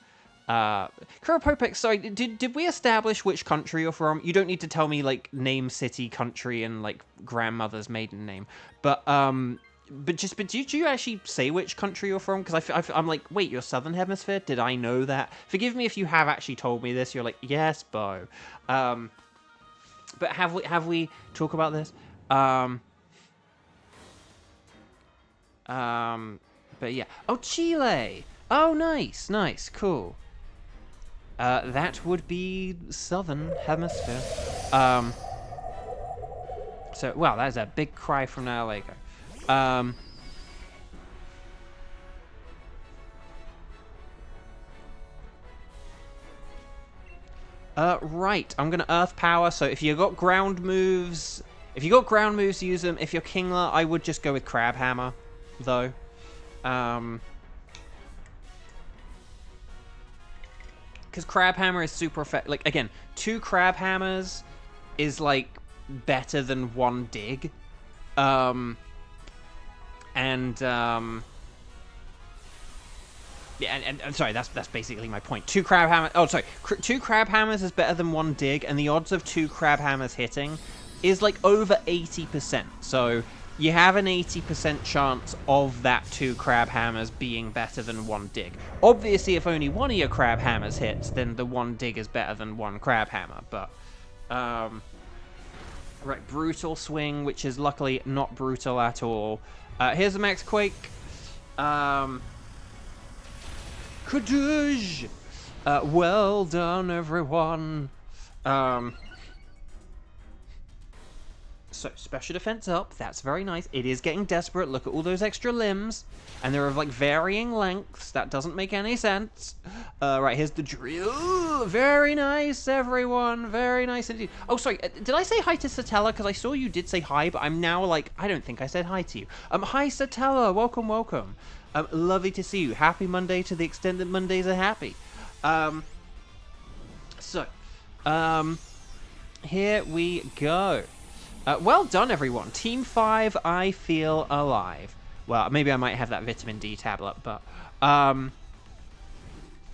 Kurapopex, sorry, did we establish which country you're from? You don't need to tell me, like, name, city, country, and, like, grandmother's maiden name. But did you actually say which country you're from? Because I'm like, wait, you're southern hemisphere? Did I know that? Forgive me if you have actually told me this. You're like, yes, Bo. But have we talk about this? But yeah. Oh, Chile! Oh, nice, cool. That would be southern hemisphere. So, well, that's a big cry from Naolego. Right, I'm gonna Earth Power, so if you got ground moves, use them. If you're Kingler, I would just go with Crab Hammer, though. Because Crab Hammer is super effective. Like, again, 2 Crab Hammers is, like, better than 1 Dig. Yeah, and sorry, that's basically my point. 2 Crab Hammers... Oh, sorry. 2 Crab Hammers is better than 1 Dig, and the odds of 2 Crab Hammers hitting is, like, over 80%. So, you have an 80% chance of that 2 crab hammers being better than 1 dig. Obviously, if only one of your crab hammers hits, then the 1 dig is better than 1 crab hammer, but... right, brutal swing, which is luckily not brutal at all. Here's the max quake. Kadoosh! Well done, everyone. So, special defense up. That's very nice. It is getting desperate. Look at all those extra limbs. And they're of, like, varying lengths. That doesn't make any sense. Right, here's the drill. Very nice, everyone. Very nice indeed. Oh, sorry. Did I say hi to Satella? Because I saw you did say hi, but I'm now, like, I don't think I said hi to you. Hi, Satella. Welcome, welcome. Lovely to see you. Happy Monday to the extent that Mondays are happy. Here we go. Well done, everyone. Team 5, I feel alive. Well, maybe I might have that vitamin D tablet, but no,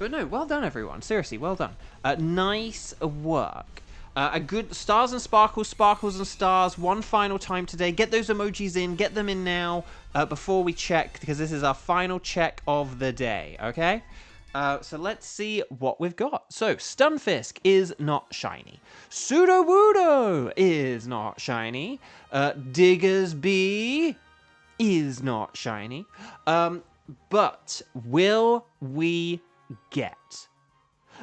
well done, everyone. Seriously, well done. Nice work. A good stars and sparkles, sparkles and stars. One final time today. Get those emojis in. Get them in now before we check, because this is our final check of the day, okay? So let's see what we've got. So, Stunfisk is not shiny. Sudowoodo is not shiny. Diggersby is not shiny. But will we get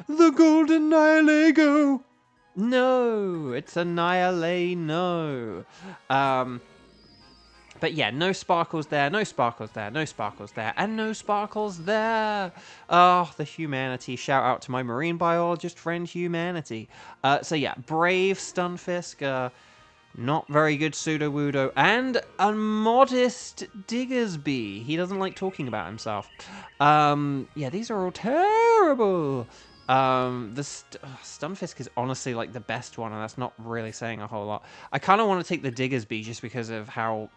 the Golden Nihilego? No, it's a Nihileno. But yeah, no sparkles there, no sparkles there, no sparkles there, and no sparkles there. Oh, the humanity. Shout out to my marine biologist friend, Humanity. So yeah, brave Stunfisk, not very good Sudowoodo, and a modest Diggersby. He doesn't like talking about himself. Yeah, these are all terrible. Stunfisk is honestly like the best one, and that's not really saying a whole lot. I kind of want to take the Diggersby just because of how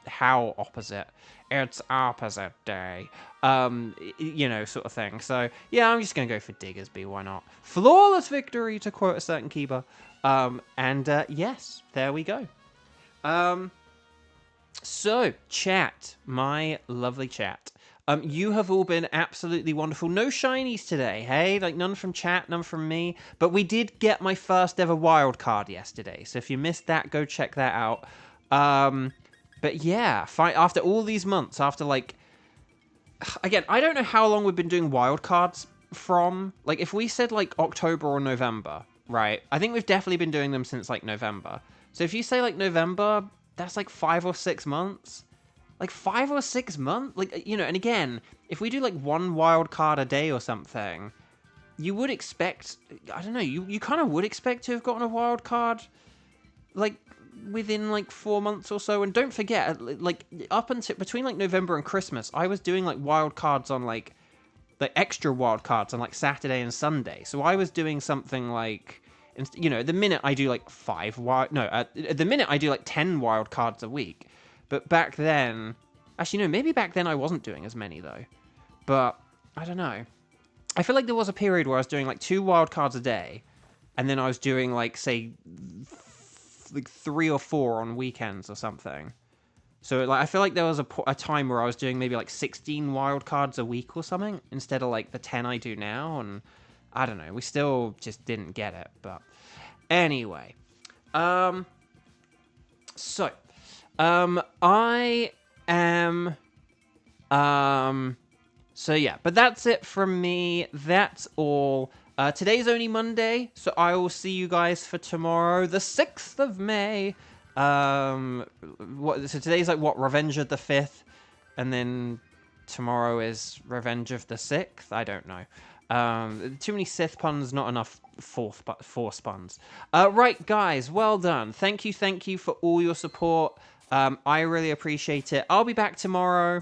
opposite. It's opposite day. You know, sort of thing. So yeah, I'm just gonna go for Diggersby. Why not? Flawless victory, to quote a certain keeper. Yes, there we go. So chat, my lovely chat. You have all been absolutely wonderful. No shinies today, hey? Like, none from chat, none from me. But we did get my first ever wild card yesterday. So if you missed that, go check that out. But yeah, after all these months, after, like... Again, I don't know how long we've been doing wild cards from. Like, if we said, like, October or November, right? I think we've definitely been doing them since, like, November. So if you say, like, November, that's, like, 5 or 6 months. Like, 5 or 6 months? Like, you know, and again, if we do, like, 1 wild card a day or something, you would expect... I don't know, you kind of would expect to have gotten a wild card, like, within, like, 4 months or so. And don't forget, like, up until... Between, like, November and Christmas, I was doing, like, wild cards on, like, the extra wild cards on, like, Saturday and Sunday. So I was doing something, like... You know, the minute I do, like, 5 wild... No, the minute I do, like, 10 wild cards a week... But back then... Actually, no, maybe back then I wasn't doing as many, though. But, I don't know. I feel like there was a period where I was doing, like, 2 wildcards a day. And then I was doing, like, say... like, 3 or 4 on weekends or something. So, like, I feel like there was a time where I was doing maybe, like, 16 wildcards a week or something. Instead of, like, the 10 I do now. And, I don't know. We still just didn't get it. But, anyway. So... I am, so yeah, but that's it from me. That's all. Today's only Monday, so I will see you guys for tomorrow, the 6th of May. So today's like, what, Revenge of the 5th? And then tomorrow is Revenge of the 6th? I don't know. Too many Sith puns, not enough Force puns. Right, guys, well done. Thank you for all your support. I really appreciate it. I'll be back tomorrow,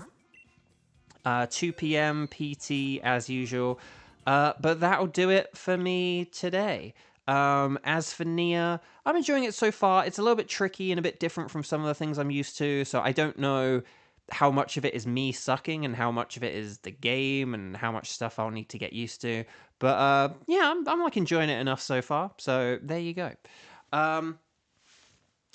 2 p.m. PT as usual. But that'll do it for me today. As for Nia, I'm enjoying it so far. It's a little bit tricky and a bit different from some of the things I'm used to, so I don't know how much of it is me sucking and how much of it is the game and how much stuff I'll need to get used to. But yeah, I'm like enjoying it enough so far. So there you go.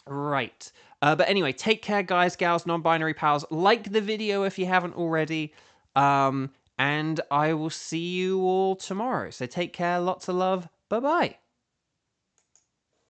Right. But anyway, take care, guys, gals, non-binary pals. Like the video if you haven't already. And I will see you all tomorrow. So take care, lots of love. Bye-bye.